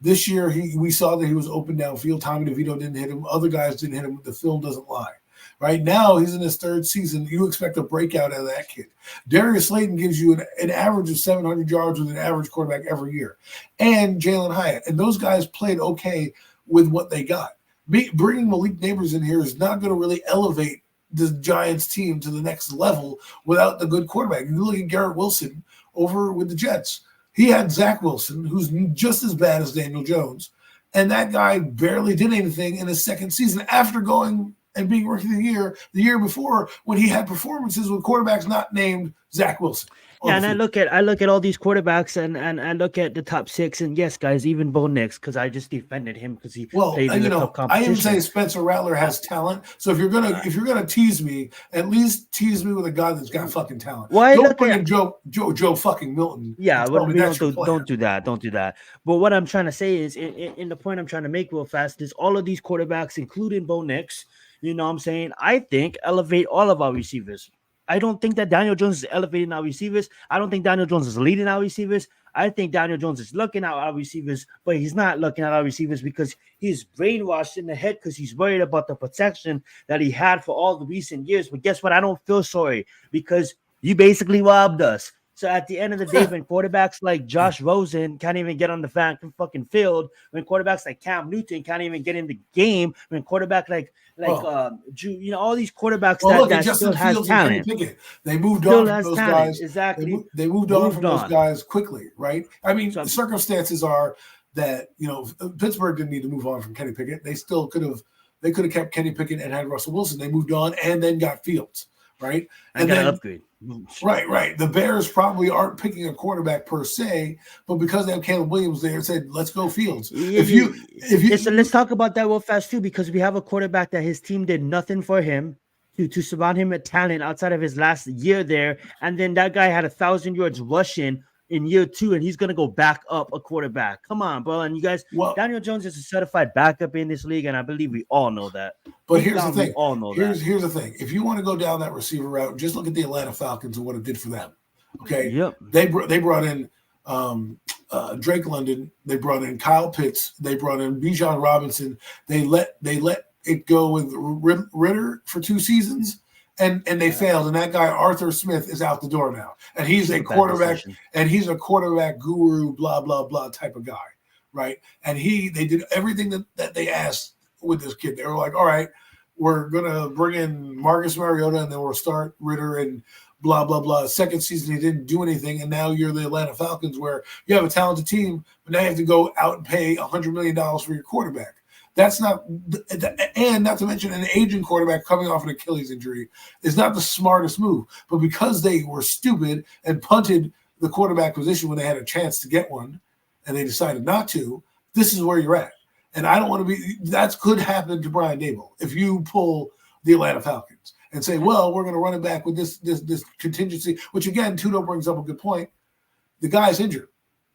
This year, we saw that he was open downfield. Tommy DeVito didn't hit him. Other guys didn't hit him. The film doesn't lie. Right now, he's in his 3rd season. You expect a breakout out of that kid. Darius Slayton gives you an average of 700 yards with an average quarterback every year. And Jalen Hyatt. And those guys played okay with what they got. Bringing Malik Neighbors in here is not going to really elevate the Giants team to the next level without the good quarterback. You look at Garrett Wilson over with the Jets. He had Zach Wilson, who's just as bad as Daniel Jones. And that guy barely did anything in his 2nd season after going and being rookie of the year before when he had performances with quarterbacks not named Zach Wilson. Yeah, and I look at all these quarterbacks and I look at the top 6, and yes, guys, even Bo Nix, because I just defended him because he played in the tough competition. I didn't say Spencer Rattler has talent. So if you're gonna tease me, at least tease me with a guy that's got fucking talent. Why don't bring in Joe fucking Milton? Yeah, don't do that. Don't do that. But what I'm trying to say is, in the point I'm trying to make real fast is all of these quarterbacks, including Bo Nix, you know what I'm saying, I think elevate all of our receivers. I don't think that Daniel Jones is elevating our receivers. I don't think Daniel Jones is leading our receivers. I think Daniel Jones is looking at our receivers, but he's not looking at our receivers because he's brainwashed in the head because he's worried about the protection that he had for all the recent years. But guess what? I don't feel sorry because you basically robbed us. So at the end of the day, when quarterbacks like Josh Rosen can't even get on the fucking field, when quarterbacks like Cam Newton can't even get in the game, when quarterback all these quarterbacks that still has talent. They moved on from those guys. Exactly. They moved on from those guys quickly, right? I mean, the circumstances are that, Pittsburgh didn't need to move on from Kenny Pickett. They still could have kept Kenny Pickett and had Russell Wilson. They moved on and then got Fields, right? And then upgrade. Right. The Bears probably aren't picking a quarterback per se, but because they have Caleb Williams there, said, let's go Fields. Let's talk about that real fast too, because we have a quarterback that his team did nothing for him to surround him with talent outside of his last year there, and then that guy had 1,000 yards rushing in year 2, and he's going to go back up a quarterback. Come on, bro. And you guys, Daniel Jones is a certified backup in this league, and I believe we all know that. But here's the thing. We all know that. Here's the thing. If you want to go down that receiver route, just look at the Atlanta Falcons and what it did for them. Okay? Yep. They brought in Drake London. They brought in Kyle Pitts. They brought in Bijan Robinson. They let it go with Ritter for 2 seasons. And they failed, and that guy Arthur Smith is out the door now, and he's a quarterback, and he's a quarterback guru, blah blah blah type of guy, right? And they did everything that they asked with this kid. They were like, all right, we're gonna bring in Marcus Mariota, and then we'll start Ritter and blah blah blah. 2nd season he didn't do anything, and now you're the Atlanta Falcons, where you have a talented team, but now you have to go out and pay $100 million for your quarterback. That's not, and not to mention an aging quarterback coming off an Achilles injury is not the smartest move. But because they were stupid and punted the quarterback position when they had a chance to get one, and they decided not to, this is where you're at. And I don't want to be. That could happen to Brian Daboll if you pull the Atlanta Falcons and say, well, we're going to run it back with this contingency. Which again, Tudo brings up a good point. The guy's injured.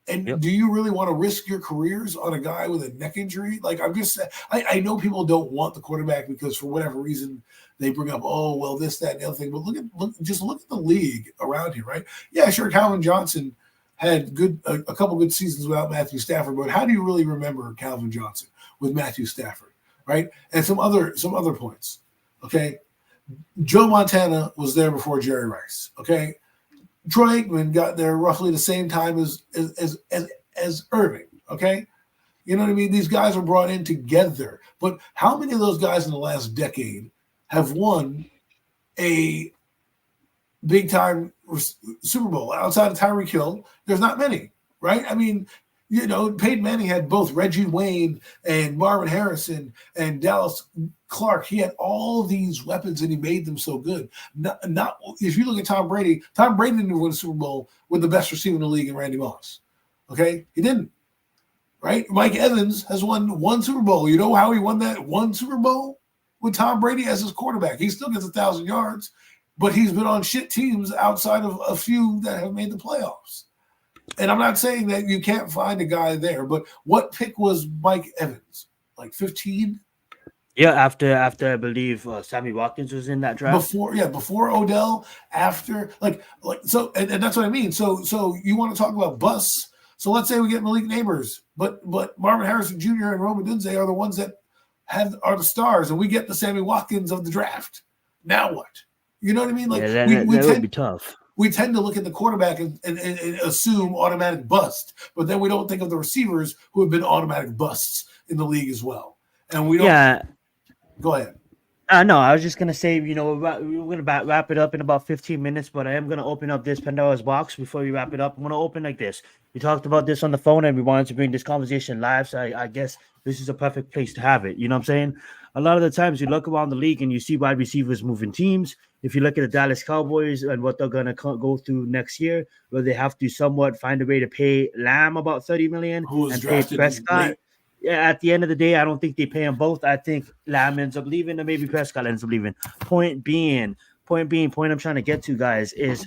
And do you really want to risk your careers on a guy with a neck injury? Like, I'm just, I know people don't want the quarterback because for whatever reason they bring up, oh, well, this, that, and the other thing. But just look at the league around here, right? Yeah, sure, Calvin Johnson had a couple good seasons without Matthew Stafford, but how do you really remember Calvin Johnson with Matthew Stafford, right? And some other points, okay? Joe Montana was there before Jerry Rice, okay? Troy Aikman got there roughly the same time as Irving, okay? You know what I mean? These guys were brought in together. But how many of those guys in the last decade have won a big-time Super Bowl? Outside of Tyreek Hill, there's not many, right? I mean, you know, Peyton Manning had both Reggie Wayne and Marvin Harrison and Dallas Clark. He had all these weapons and he made them so good. Not if you look at Tom Brady didn't win a Super Bowl with the best receiver in the league in Randy Moss. Okay? He didn't. Right? Mike Evans has won one Super Bowl. You know how he won that one Super Bowl? With Tom Brady as his quarterback. He still gets 1,000 yards, but he's been on shit teams outside of a few that have made the playoffs. And I'm not saying that you can't find a guy there, but what pick was Mike Evans? Like 15? Yeah, after I believe Sammy Watkins was in that draft. Before Odell, after so, and that's what I mean. So you want to talk about busts? So let's say we get Malik Neighbors, but Marvin Harrison Jr. and Rome Odunze are the ones that are the stars, and we get the Sammy Watkins of the draft. Now what? You know what I mean? Like that would be tough. We tend to look at the quarterback and assume automatic bust, but then we don't think of the receivers who have been automatic busts in the league as well. And we don't. Yeah. Go ahead. No, I was just going to say, you know, we're going to wrap it up in about 15 minutes, but I am going to open up this Pandora's box before we wrap it up. I'm going to open like this. We talked about this on the phone and we wanted to bring this conversation live, so I guess this is a perfect place to have it. You know what I'm saying? A lot of the times you look around the league and you see wide receivers moving teams. If you look at the Dallas Cowboys and what they're going to go through next year, where they have to somewhat find a way to pay Lamb about $30 million and pay Prescott. Yeah, at the end of the day, I don't think they pay them both. I think Lamb ends up leaving, and maybe Prescott ends up leaving. Point I'm trying to get to, guys, is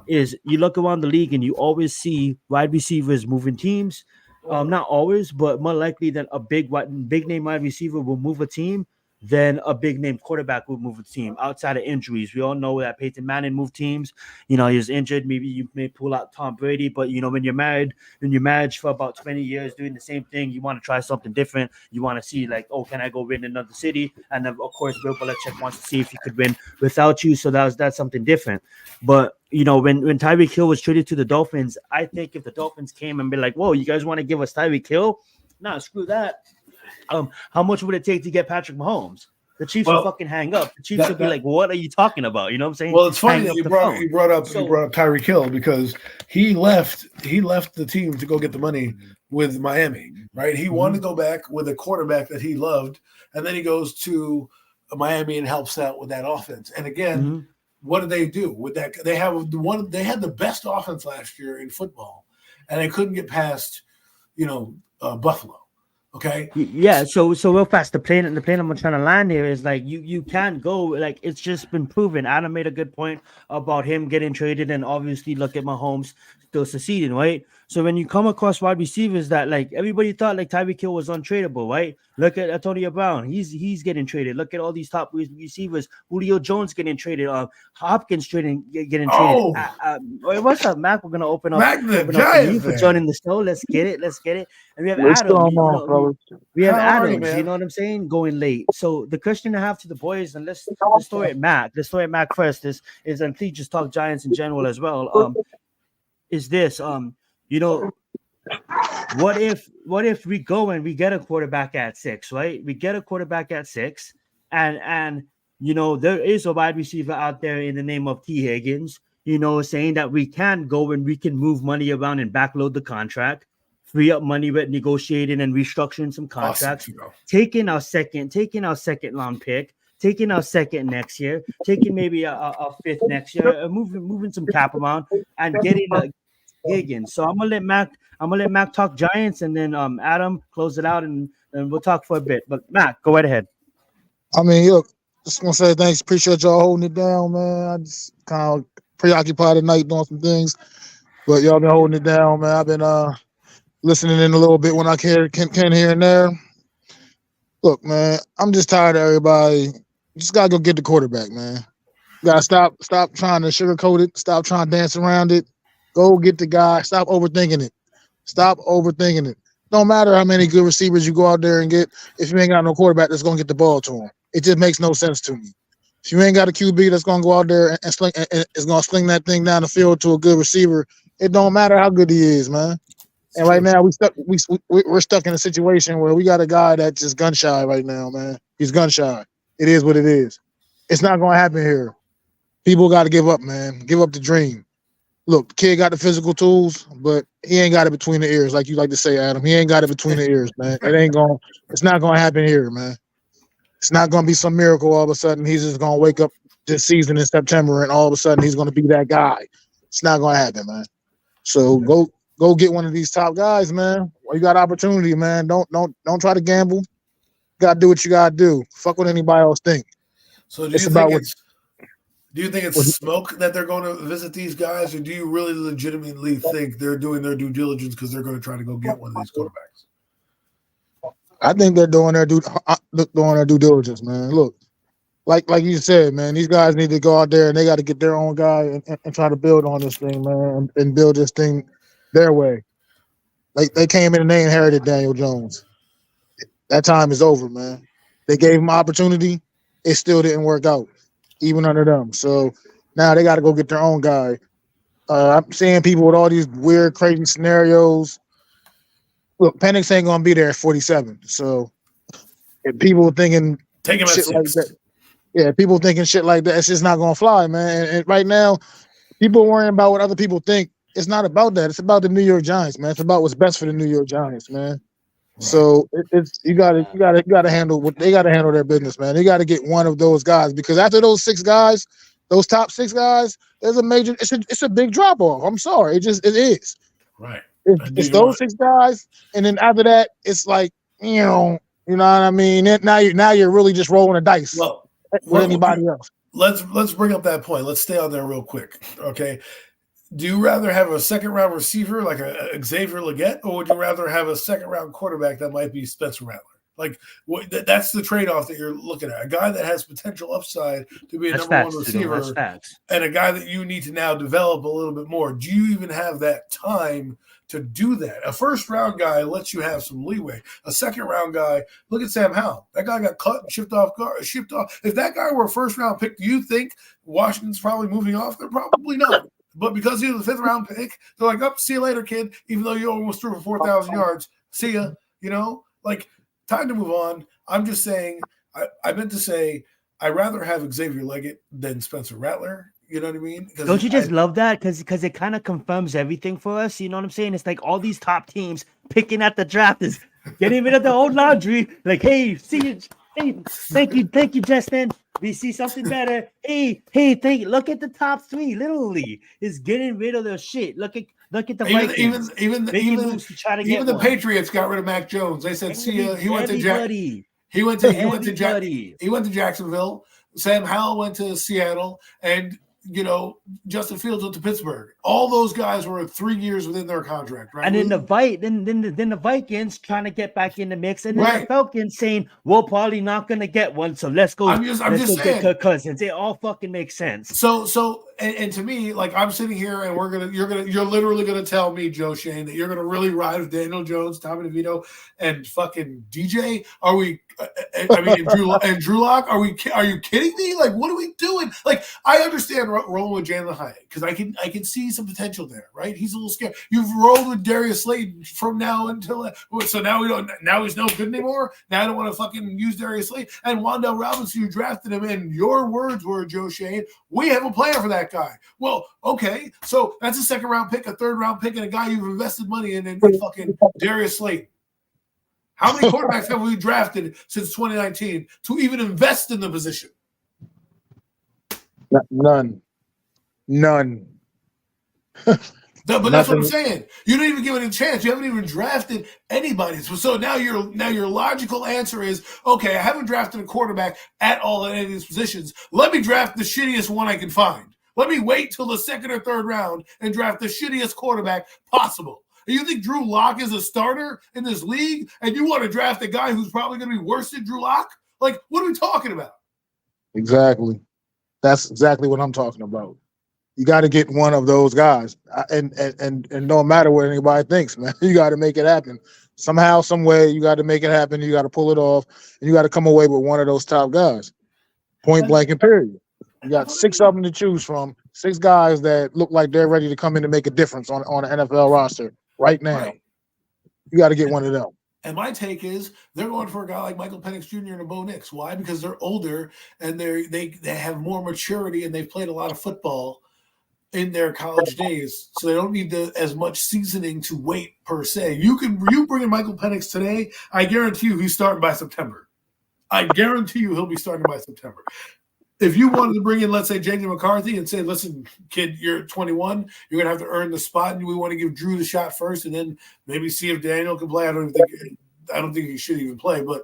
you look around the league and you always see wide receivers moving teams. Not always, but more likely than a big name wide receiver will move a team than a big name quarterback will move a team outside of injuries. We all know that Peyton Manning moved teams. You know, he was injured. Maybe you may pull out Tom Brady, but you know, when you're married for about 20 years doing the same thing, you want to try something different. You want to see like, oh, can I go win in another city? And then of course, Bill Belichick wants to see if he could win without you. So that's something different. But you know, when Tyreek Hill was traded to the Dolphins, I think if the Dolphins came and be like, whoa, you guys want to give us Tyreek Hill? Nah, screw that. How much would it take to get Patrick Mahomes? The Chiefs will fucking hang up. The Chiefs will be like, what are you talking about? You know what I'm saying? Well, it's funny that you brought up Tyreek Hill because he left the team to go get the money with Miami, right? He wanted to go back with a quarterback that he loved, and then he goes to Miami and helps out with that offense. And again, what did they do with that? They had the best offense last year in football, and they couldn't get past, Buffalo. Okay. Yeah. So real fast, the plane I'm trying to land here is like you can't go, like it's just been proven. Adam made a good point about him getting traded, and obviously look at Mahomes still succeeding, right? So when you come across wide receivers that like everybody thought like Tyreek Hill was untradeable, right? Look at Antonio Brown, he's getting traded. Look at all these top receivers. Julio Jones getting traded. Hopkins getting traded. What's up, Mac? We're gonna open up. Mac the Giants for joining the show. Let's get it. And we have Adam. We have Adams. You know what I'm saying? Going late. So the question I have to the boys, and let's throw it Mac. Let's throw it Mac first. Is and please just talk Giants in general as well. Is this what if we go and we get a quarterback at 6, right? We get a quarterback at 6, and there is a wide receiver out there in the name of T. Higgins, saying that we can go and we can move money around and backload the contract, free up money with negotiating and restructuring some contracts, taking our second round pick, taking our second next year, taking maybe a fifth next year, moving some cap around and getting Higgins. So I'm gonna let Mac talk Giants, and then Adam close it out, and we'll talk for a bit. But Mac, go right ahead. I mean, look, just want to say thanks. Appreciate y'all holding it down, man. I just kind of preoccupied tonight doing some things, but y'all been holding it down, man. I've been listening in a little bit when I can here and there. Look, man, I'm just tired of everybody. Just gotta go get the quarterback, man. You gotta stop trying to sugarcoat it. Stop trying to dance around it. Go get the guy. Stop overthinking it. Stop overthinking it. No matter how many good receivers you go out there and get, if you ain't got no quarterback that's gonna get the ball to him, it just makes no sense to me. If you ain't got a QB that's gonna go out there and sling and is gonna sling that thing down the field to a good receiver, it don't matter how good he is, man. And right now we're stuck in a situation where we got a guy that's just gun shy right now, man. He's gun shy. It is what it is. It's not gonna happen here. People got to give up, man. Give up the dream. Look, the kid got the physical tools, but he ain't got it between the ears, like you like to say, Adam. He ain't got it between the ears, man. It's not gonna happen here, man. It's not gonna be some miracle all of a sudden. He's just gonna wake up this season in September and all of a sudden he's gonna be that guy. It's not gonna happen, man. So go get one of these top guys, man. Well, you got opportunity, man. Don't try to gamble. You gotta do what you gotta do. Fuck what anybody else think. So do you think it's smoke that they're going to visit these guys, or do you really legitimately think they're doing their due diligence because they're going to try to go get one of these quarterbacks? I think they're doing their due diligence, man. Look, like you said, man, these guys need to go out there and they got to get their own guy and try to build on this thing, man, and build this thing their way. Like they came in and they inherited Daniel Jones. That time is over, man. They gave him opportunity. It still didn't work out, even under them. So now they got to go get their own guy. I'm seeing people with all these weird, crazy scenarios. Look, Penix ain't gonna be there at 47. So if people thinking take him at 6. Like that, yeah, people thinking shit like that, it's just not gonna fly, man. And right now, people worrying about what other people think. It's not about that. It's about the New York Giants, man. It's about what's best for the New York Giants, man. Right. So you gotta handle what they gotta handle their business, man. They gotta get one of those guys because after those 6 guys, those top 6 guys, there's a major. It's a big drop off. I'm sorry, it is. Right. It's those 6 guys, and then after that, it's like you know what I mean. Now you're really just rolling the dice with anybody else. Let's bring up that point. Let's stay on there real quick, okay? Do you rather have a second-round receiver like a Xavier Legette, or would you rather have a second-round quarterback that might be Spencer Rattler? Like that's the trade-off that you're looking at. A guy that has potential upside to be a number 1 receiver, and a guy that you need to now develop a little bit more. Do you even have that time to do that? A first-round guy lets you have some leeway. A second-round guy, look at Sam Howell. That guy got cut and shipped off. If that guy were a first-round pick, do you think Washington's probably moving off? They're probably not. But because he was a 5th-round pick, they're like, oh, see you later, kid, even though you almost threw for 4,000 yards. See ya. Time to move on. I'm just saying, I meant to say, I'd rather have Xavier Legette than Spencer Rattler. You know what I mean? Don't you just love that? Because it kind of confirms everything for us. You know what I'm saying? It's like all these top teams picking at the draft is getting rid of the old laundry. Like, hey, see you. Hey, thank you, Justin. We see something better. Hey, thank you. Look at the top 3. Literally, is getting rid of their shit. Look at the Vikings. Even the Patriots got rid of Mac Jones. They said, "See ya." He went to Jacksonville. Sam Howell went to Seattle, and Justin Fields went to Pittsburgh. All those guys were 3 years within their contract, right? And then the Vikings trying to get back in the mix, and then the Falcons saying we're probably not going to get one, so let's go. I'm just saying, get Kirk Cousins. It all fucking makes sense. So to me, like I'm sitting here, and you're literally gonna tell me, Joe Shane, that you're gonna really ride with Daniel Jones, Tommy DeVito, and fucking DJ. Are we? and Drew Lock. Are you kidding me? Like, what are we doing? Like, I understand rolling with Jalen Hyatt because I can see some potential there, right? He's a little scared. You've rolled with Darius Slayton from now until so now we don't. Now he's no good anymore. Now I don't want to fucking use Darius Slayton and Wan'Dale Robinson. You drafted him, and your words were, Joe Shane, we have a plan for that guy. Well, okay, so that's a 2nd-round pick, a 3rd-round pick, and a guy you've invested money in fucking Darius Slayton. How many quarterbacks have we drafted since 2019 to even invest in the position? None. But that's what I'm saying. You didn't even give it a chance. You haven't even drafted anybody. So now your logical answer is, okay, I haven't drafted a quarterback at all in any of these positions. Let me draft the shittiest one I can find. Let me wait till the 2nd or 3rd round and draft the shittiest quarterback possible. And you think Drew Lock is a starter in this league, and you want to draft a guy who's probably going to be worse than Drew Lock? Like, what are we talking about? Exactly. That's exactly what I'm talking about. You got to get one of those guys, and no matter what anybody thinks, man, you got to make it happen somehow, some way. You got to make it happen. You got to pull it off, and you got to come away with one of those top guys. Point blank and period. You got 6 of them to choose from. 6 guys that look like they're ready to come in and make a difference on an NFL roster right now. Right. You got to get one of them. And my take is they're going for a guy like Michael Penix Jr. and a Bo Nix. Why? Because they're older and they have more maturity and they've played a lot of football in their college days, so they don't need as much seasoning to wait per se. You bring in Michael Penix today, I guarantee you he's starting by September. I guarantee you he'll be starting by September. If you wanted to bring in, let's say, J.J. McCarthy and say, listen, kid, you're 21, you're going to have to earn the spot, and we want to give Drew the shot first and then maybe see if Daniel can play. I don't think he should even play, but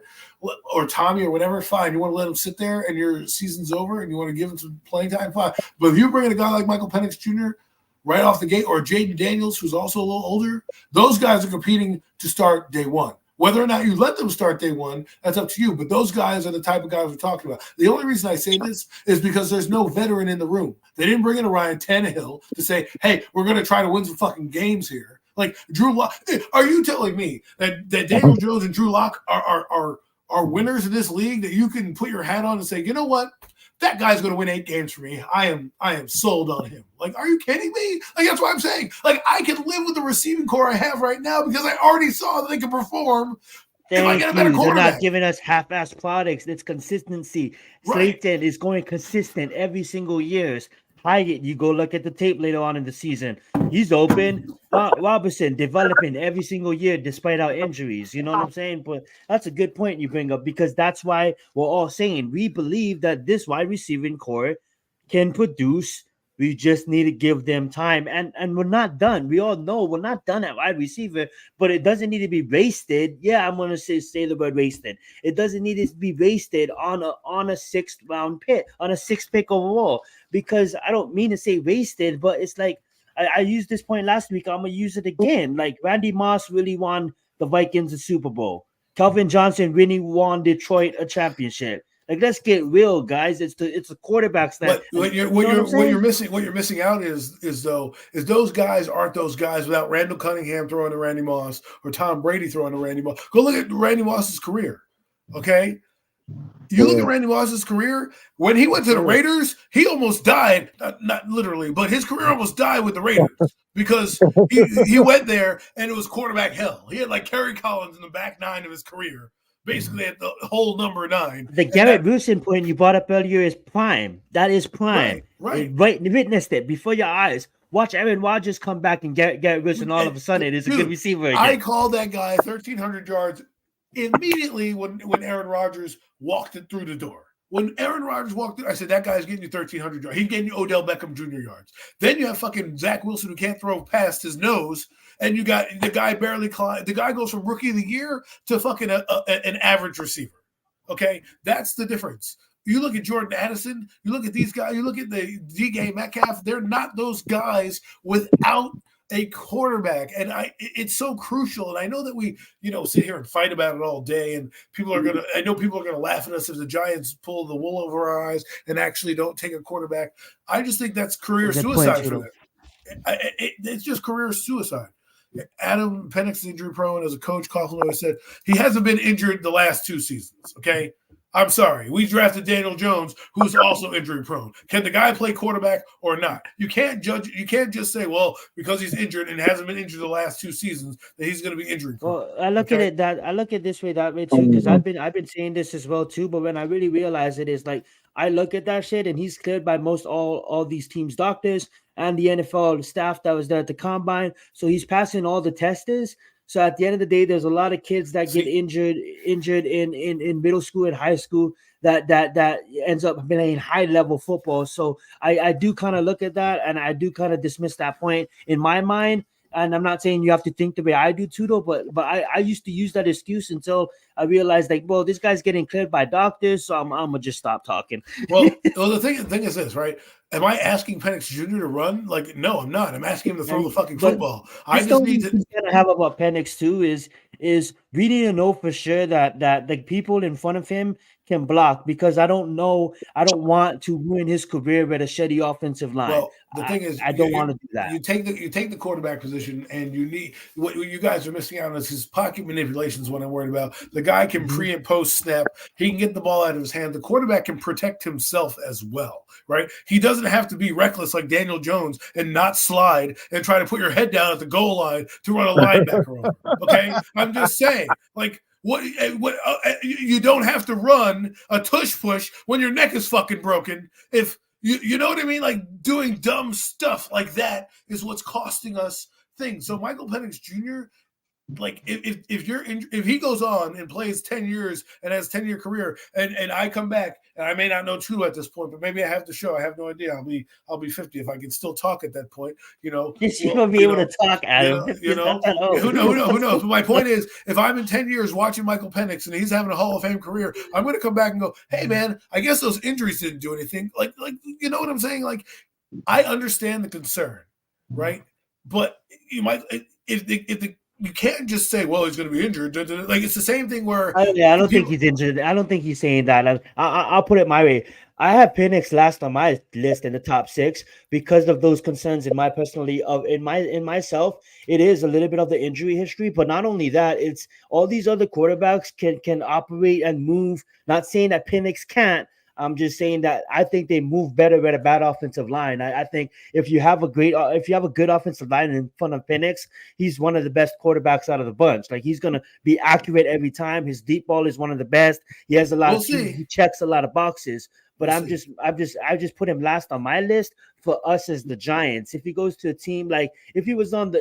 or Tommy or whatever, fine. You want to let him sit there and your season's over and you want to give him some playing time, fine. But if you bring in a guy like Michael Penix Jr. right off the gate or Jaden Daniels, who's also a little older, those guys are competing to start day one. Whether or not you let them start day one, that's up to you. But those guys are the type of guys we're talking about. The only reason I say this is because there's no veteran in the room. They didn't bring in a Ryan Tannehill to say, hey, we're going to try to win some fucking games here. Like Drew Lock, are you telling me that Daniel Jones and Drew Lock are winners in this league that you can put your hat on and say, you know what? That guy's going to win 8 games for me. I am sold on him. Like, are you kidding me? Like, that's what I'm saying. Like, I can live with the receiving core I have right now because I already saw that they can perform. Thank you. They're not giving us half-ass products. It's consistency. Right. Slayton is going consistent every single year. Hyatt, you go look at the tape later on in the season. He's open. Robertson developing every single year despite our injuries. You know what I'm saying? But that's a good point you bring up because that's why we're all saying we believe that this wide receiving core can produce. We just need to give them time. And we're not done. We all know we're not done at wide receiver, but it doesn't need to be wasted. Yeah, I'm going to say the word wasted. It doesn't need to be wasted on a 6th round pick, on a 6th pick overall, because I don't mean to say wasted, but it's like I used this point last week. I'm going to use it again. Like Randy Moss really won the Vikings a Super Bowl. Calvin Johnson really won Detroit a championship. Like, let's get real, guys. It's the quarterbacks that. What you're missing out is those guys aren't those guys without Randall Cunningham throwing to Randy Moss or Tom Brady throwing to Randy Moss. Go look at Randy Moss's career, okay? You look at Randy Moss's career. When he went to the Raiders, he almost died. Not literally, but his career almost died with the Raiders because he went there and it was quarterback hell. He had like Kerry Collins in the back 9 of his career. Basically at the whole number 9. The Garrett Wilson point you brought up earlier is prime. That is prime. Right. Witnessed it before your eyes. Watch Aaron Rodgers come back and Garrett Wilson all of a sudden is a good receiver again. I called that guy 1,300 yards immediately when Aaron Rodgers walked it through the door. When Aaron Rodgers walked through, I said, that guy's getting you 1,300 yards. He's getting you Odell Beckham Jr. yards. Then you have fucking Zach Wilson who can't throw past his nose. And you got the guy barely climbed. The guy goes from rookie of the year to fucking an average receiver. Okay, that's the difference. You look at Jordan Addison. You look at these guys. You look at the DK Metcalf. They're not those guys without a quarterback. And it's so crucial. And I know that we, sit here and fight about it all day. And I know people are gonna laugh at us if the Giants pull the wool over our eyes and actually don't take a quarterback. I just think that's career suicide for them. It's just career suicide. Adam Penix is injury prone. As a coach, Coughlin said, he hasn't been injured the last 2 seasons, okay? I'm sorry. We drafted Daniel Jones, who's also injury prone. Can the guy play quarterback or not? You can't judge. You can't just say, well, because he's injured and hasn't been injured the last 2 seasons, that he's going to be injury prone. Well, I look at it this way too, because I've been saying this as well too. But when I really realize it is like I look at that shit, and he's cleared by most all these teams' doctors and the NFL staff that was there at the combine. So he's passing all the testers. So at the end of the day, there's a lot of kids that get injured in middle school and high school that ends up playing high level football. So I do kind of look at that, and I do kind of dismiss that point in my mind. And I'm not saying you have to think the way I do too, though, but I used to use that excuse until I realized like, well, this guy's getting cleared by doctors, so I'm gonna just stop talking. Well, the thing is this, right? Am I asking Penix Jr. to run? Like, no, I'm not. I'm asking him to throw the fucking football. I just need to. He's gonna have about Penix too is we need to know for sure that the people in front of him can block, because I don't want to ruin his career with a shitty offensive line. Well, the thing is, I don't want to do that. You take the quarterback position, and you need what you guys are missing out on is his pocket manipulation is what I'm worried about. The guy can pre and post snap. He can get the ball out of his hand. The quarterback can protect himself as well, right? He doesn't have to be reckless like Daniel Jones and not slide and try to put your head down at the goal line to run a linebacker over. Okay, I'm just saying, like. What you don't have to run a tush push when your neck is fucking broken. If you know what I mean, like doing dumb stuff like that is what's costing us things. So Michael Penix Jr., like if he goes on and plays 10 years and has a 10-year career, and I come back, and I may not know Tudo at this point, but maybe I have the show. I have no idea. I'll be 50 if I can still talk at that point. You know, you're gonna be able to talk, Adam. Who knows? But my point is, if I'm in 10 years watching Michael Penix and he's having a Hall of Fame career, I'm going to come back and go, hey man, I guess those injuries didn't do anything. Like you know what I'm saying? Like, I understand the concern, right? But you might you can't just say, well, he's going to be injured. Like, it's the same thing where... I don't think he's injured. I don't think he's saying that. I'll put it my way. I have Penix last on my list in the top 6 because of those concerns in myself. It is a little bit of the injury history, but not only that, it's all these other quarterbacks can operate and move. Not saying that Penix can't. I'm just saying that I think they move better with a bad offensive line. I think if you have a good offensive line in front of Penix, he's one of the best quarterbacks out of the bunch. Like, he's gonna be accurate every time. His deep ball is one of the best. He has a lot he checks a lot of boxes. But I just put him last on my list for us as the Giants. If he goes to a team like if he was on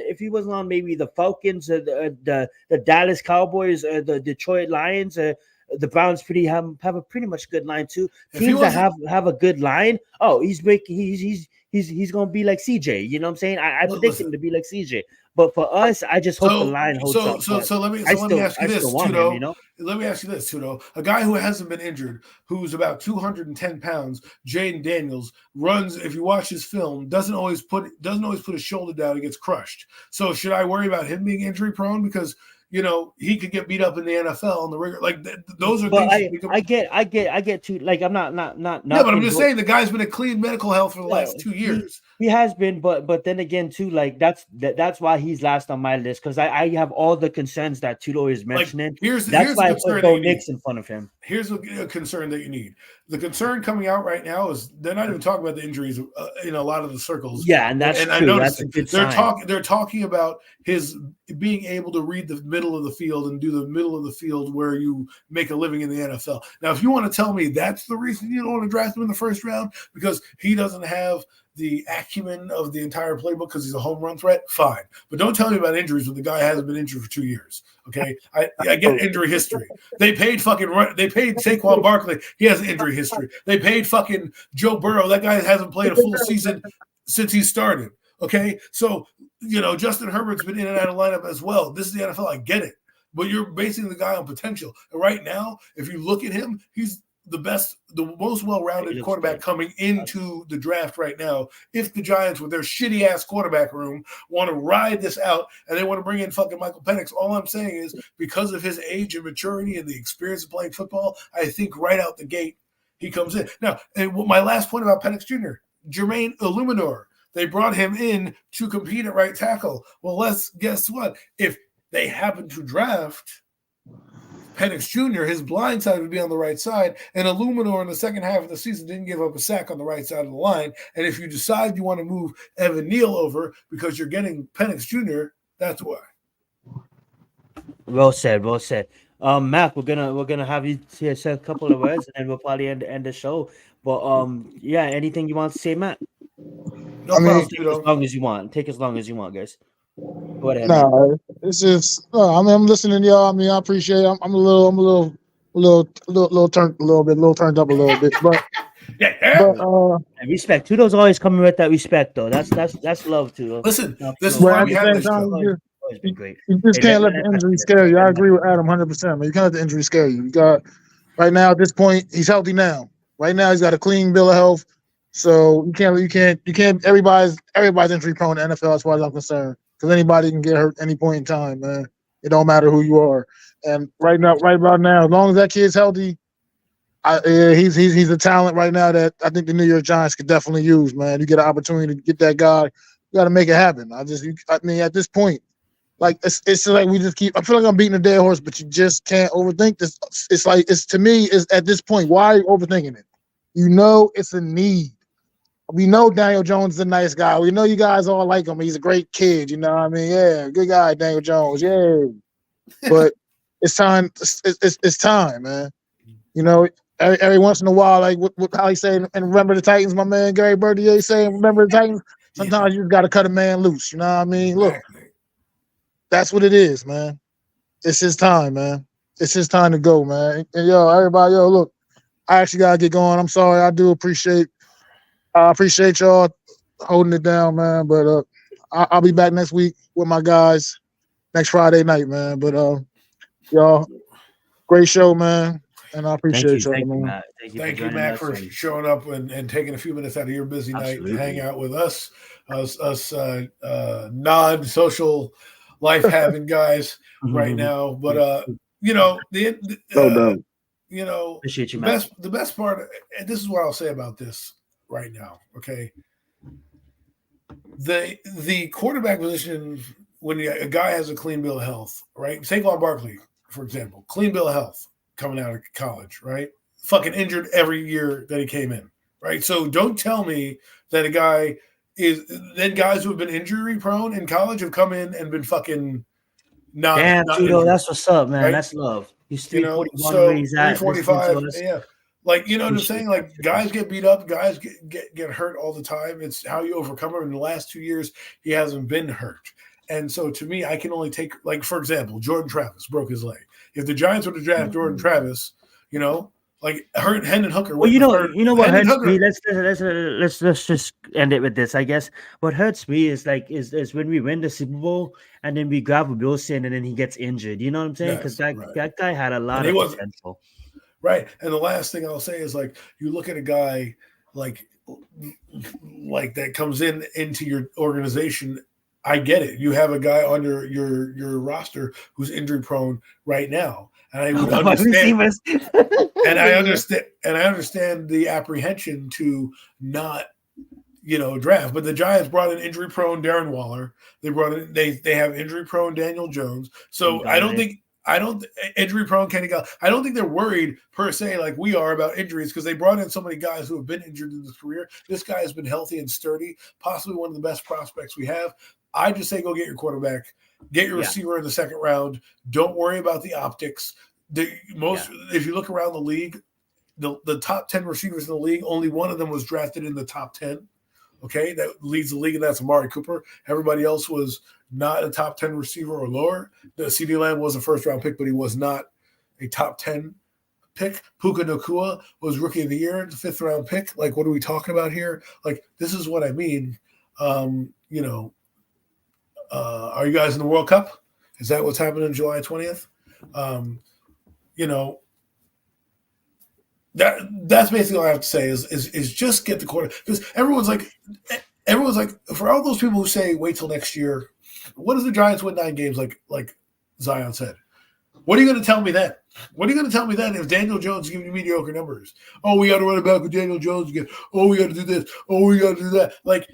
maybe the Falcons or the Dallas Cowboys or the Detroit Lions or the Browns have a pretty much good line too. Teams that have a good line, he's gonna be like CJ. You know what I'm saying? I predict him to be like CJ. But for us, I just hope the line holds up. So let me ask you this, Tudo. Let me ask you this, Tudo. A guy who hasn't been injured, who's about 210 pounds, Jaden Daniels, runs. If you watch his film, doesn't always put his shoulder down. He gets crushed. So should I worry about him being injury prone because? You know, he could get beat up in the NFL on the regular. Like those are things. I get to like I'm not. Yeah, but I'm just saying the guy's been a clean medical health for the last 2 years. He has been, but then again too, like that's why he's last on my list because I have all the concerns that Tudo is mentioning. That's why I put Bo Nix in front of him. Here's a concern that you need. The concern coming out right now is they're not even talking about the injuries in a lot of the circles. Yeah, and that's true. I noticed that's a good sign. They're talking about his being able to read the middle of the field and do the middle of the field where you make a living in the NFL. Now, if you want to tell me that's the reason you don't want to draft him in the first round because he doesn't have the acumen of the entire playbook because he's a home run threat, fine. But don't tell me about injuries when the guy hasn't been injured for 2 years. Okay, I get injury history. They paid Saquon Barkley. He has an injury history. They paid fucking Joe Burrow. That guy hasn't played a full season since he started. Okay, so Justin Herbert's been in and out of lineup as well. This is the NFL. I get it, but you're basing the guy on potential. And right now, if you look at him, he's the most well-rounded quarterback coming into the draft right now. If the Giants, with their shitty-ass quarterback room, want to ride this out and they want to bring in fucking Michael Penix, all I'm saying is because of his age and maturity and the experience of playing football, I think right out the gate he comes in. Now, and my last point about Penix Jr., Jermaine Illuminor, they brought him in to compete at right tackle. Well, guess what? If they happen to draft Penix Jr., his blind side would be on the right side, and Illuminor in the second half of the season didn't give up a sack on the right side of the line. And if you decide you want to move Evan Neal over because you're getting Penix Jr., that's why. Well said. Mac, we're gonna have you say a couple of words, and then we'll probably end the show. But anything you want to say, Matt? No problem. Take as long as you want. Take as long as you want, guys. Go ahead. No, it's just. I'm listening to y'all. I mean, I appreciate it. I'm a little turned up a little bit, but. Respect. Tudo's always coming with that respect, though. That's love, Tudo. Listen, this is why we have this show. always been great. You just can't let the injury scare you. I agree with Adam 100%, man. You can't let the injury scare you. You got right now at this point, he's healthy now. Right now, he's got a clean bill of health. So you can't. Everybody's injury prone in the NFL as far as I'm concerned, because anybody can get hurt any point in time, man. It don't matter who you are. And right about now, as long as that kid's healthy, he's a talent right now that I think the New York Giants could definitely use, man. You get an opportunity to get that guy, you got to make it happen. I mean, at this point, like it's like we just keep. I feel like I'm beating a dead horse, but you just can't overthink this. To me, at this point, why are you overthinking it? You know, it's a need. We know Daniel Jones is a nice guy. We know you guys all like him. He's a great kid. You know what I mean? Yeah, good guy, Daniel Jones. Yeah, but it's time. It's time, man. You know, every once in a while, like what how he say, and remember the Titans, my man Gary Bertier saying, remember the Titans. Sometimes you just got to cut a man loose. You know what I mean? Look, that's what it is, man. It's his time, man. It's his time to go, man. And everybody, look, I actually gotta get going. I'm sorry. I appreciate y'all holding it down, man. But I'll be back next week with my guys next Friday night, man. But y'all, great show, man. And I appreciate y'all, man. Matt. Thank you, Matt, for showing up and taking a few minutes out of your busy night to hang out with us non-social life having guys right now. But appreciate you, Matt. The best part, and this is what I'll say about this right now, okay? The quarterback position, when a guy has a clean bill of health, right? Saquon Barkley, for example, clean bill of health coming out of college, right? Fucking injured every year that he came in, right? So don't tell me that a guy is – then guys who have been injury prone in college have come in and been fucking not – Damn, Tito, that's what's up, man. Right? That's love. He's 341 where he's at. 345, yeah. Like, you know what I'm saying? Like, guys get beat up. Guys get hurt all the time. It's how you overcome them. In the last 2 years, he hasn't been hurt. And so, to me, I can only take – like, for example, Jordan Travis broke his leg. If the Giants were to draft Jordan Travis, like Hendon Hooker. Well, you know what hurts me. Let's just end it with this. I guess what hurts me is when we win the Super Bowl and then we grab a Wilson and then he gets injured. You know what I'm saying? Because that guy had a lot of potential. Right. And the last thing I'll say is, like, you look at a guy like that comes into your organization. I get it. You have a guy on your roster who's injury prone right now. And I would understand. and I understand the apprehension to not, draft. But the Giants brought in injury prone Darren Waller. They have injury prone Daniel Jones. So I don't think injury prone Kenny Galladay. I don't think they're worried per se like we are about injuries, because they brought in so many guys who have been injured in his career. This guy has been healthy and sturdy, possibly one of the best prospects we have. I just say go get your quarterback, get your receiver in the second round. Don't worry about the optics. If you look around the league, the top 10 receivers in the league, only one of them was drafted in the top 10. Okay, that leads the league, and that's Amari Cooper. Everybody else was not a top 10 receiver or lower. The CeeDee Lamb was a first-round pick, but he was not a top 10 pick. Puka Nacua was rookie of the year, the fifth-round pick. Like, what are we talking about here? Like, this is what I mean. Are you guys in the World Cup? Is that what's happening July 20th? That's basically all I have to say is just get the quarter, because everyone's like for all those people who say wait till next year, what if the Giants win 9 games like Zion said? What are you going to tell me then? What are you going to tell me then if Daniel Jones is giving you mediocre numbers? Oh, we got to run it back with Daniel Jones again. Oh, we got to do this. Oh, we got to do that. Like,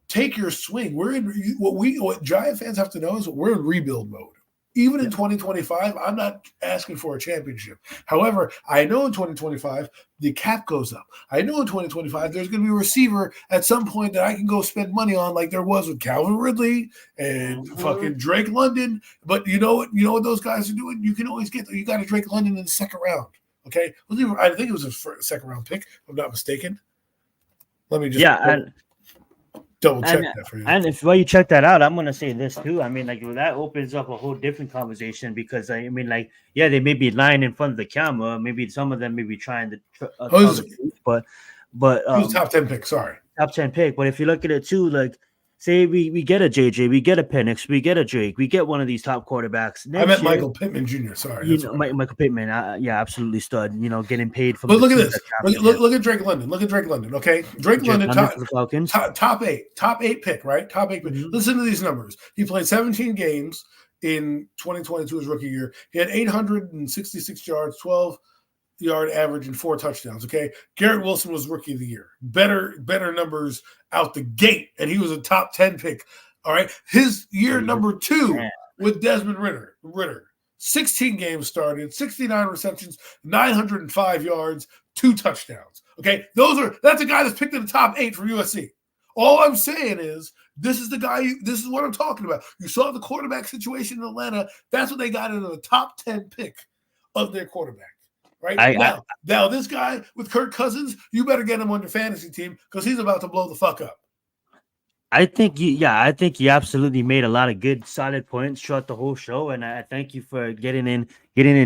take your swing. We're in what Giant fans have to know is we're in rebuild mode. Even in 2025, I'm not asking for a championship. However, I know in 2025, the cap goes up. I know in 2025, there's going to be a receiver at some point that I can go spend money on, like there was with Calvin Ridley and fucking Drake London. But you know what those guys are doing? You can always you got a Drake London in the second round. Okay? I think it was a second round pick, if I'm not mistaken. Let me just double check that for you. And while you check that out, I'm gonna say this too. I mean, like, that opens up a whole different conversation, because I mean, like, yeah, they may be lying in front of the camera. Maybe some of them may be trying to tell the truth, but he was top 10 pick. Sorry, top 10 pick. But if you look at it too, like, say we get a JJ, we get a Penix, we get a Drake, we get one of these top quarterbacks. I meant Michael Pittman Jr. Sorry, Michael Pittman. Yeah, absolutely stud. Getting paid from. But look at this. Look at Drake London. Look at Drake London. Okay, Drake London top eight pick, right? Top 8 pick. Mm-hmm. Listen to these numbers. He played 17 games in 2022, his rookie year. He had 866 yards, 12-yard average, and 4 touchdowns. Okay, Garrett Wilson was rookie of the year. Better numbers out the gate, and he was a top 10 pick. All right, his year number 2 with Desmond Ritter. 16 games started, 69 receptions, 905 yards, 2 touchdowns. Okay, that's a guy that's picked in the top 8 for USC. All I'm saying is this is the guy. This is what I'm talking about. You saw the quarterback situation in Atlanta. That's what they got into the top 10 pick of their quarterback. Right now, this guy with Kirk Cousins, you better get him on your fantasy team because he's about to blow the fuck up. I think you absolutely made a lot of good, solid points throughout the whole show, and I thank you for getting in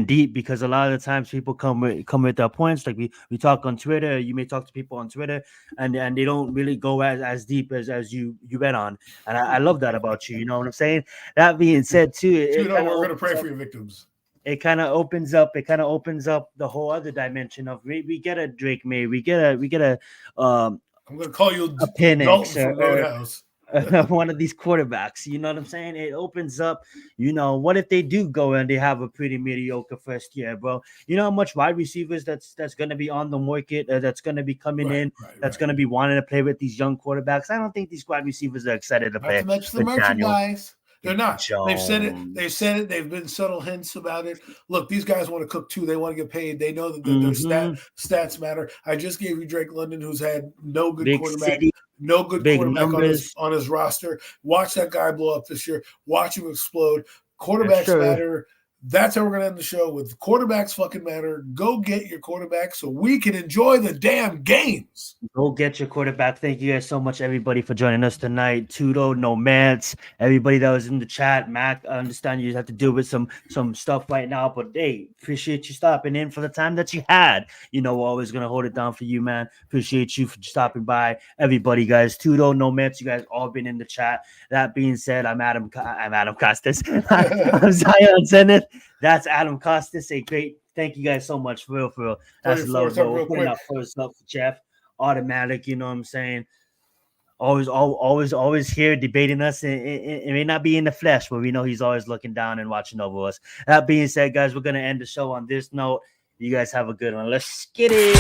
deep, because a lot of the times people come with their points. Like we talk on Twitter, you may talk to people on Twitter, and they don't really go as deep as you went on, and I love that about you. You know what I'm saying? That being said, too, we're gonna pray for your victims. It kind of opens up the whole other dimension of we get a Drake May, we get a I'm going to call you a Penix or one of these quarterbacks. You know what I'm saying? It opens up, what if they do go and they have a pretty mediocre first year, bro? You know how much wide receivers that's going to be on the market, that's going to be coming in, that's going to be wanting to play with these young quarterbacks. I don't think these wide receivers are excited to play. Not to mention the merchandise. They're not. They've said it. They've been subtle hints about it. Look, these guys want to cook too. They want to get paid. They know that their stats matter. I just gave you Drake London, who's had no good quarterback, on his roster. Watch that guy blow up this year. Watch him explode. Quarterbacks matter. That's how we're going to end the show with quarterbacks fucking matter. Go get your quarterback so we can enjoy the damn games. Go get your quarterback. Thank you guys so much, everybody, for joining us tonight. Tudo, Nomads, everybody that was in the chat. Mac, I understand you have to deal with some stuff right now, but hey, appreciate you stopping in for the time that you had. We're always going to hold it down for you, man. Appreciate you for stopping by. Everybody, guys, Tudo, Nomads, you guys all been in the chat. That being said, I'm Adam Costas. I'm Zion Zenith. That's Adam Costas. Thank you guys so much, for real. That's love, bro. Putting up first up for Jeff. Automatic, you know what I'm saying? Always here debating us. It may not be in the flesh, but we know he's always looking down and watching over us. That being said, guys, we're going to end the show on this note. You guys have a good one. Let's get it.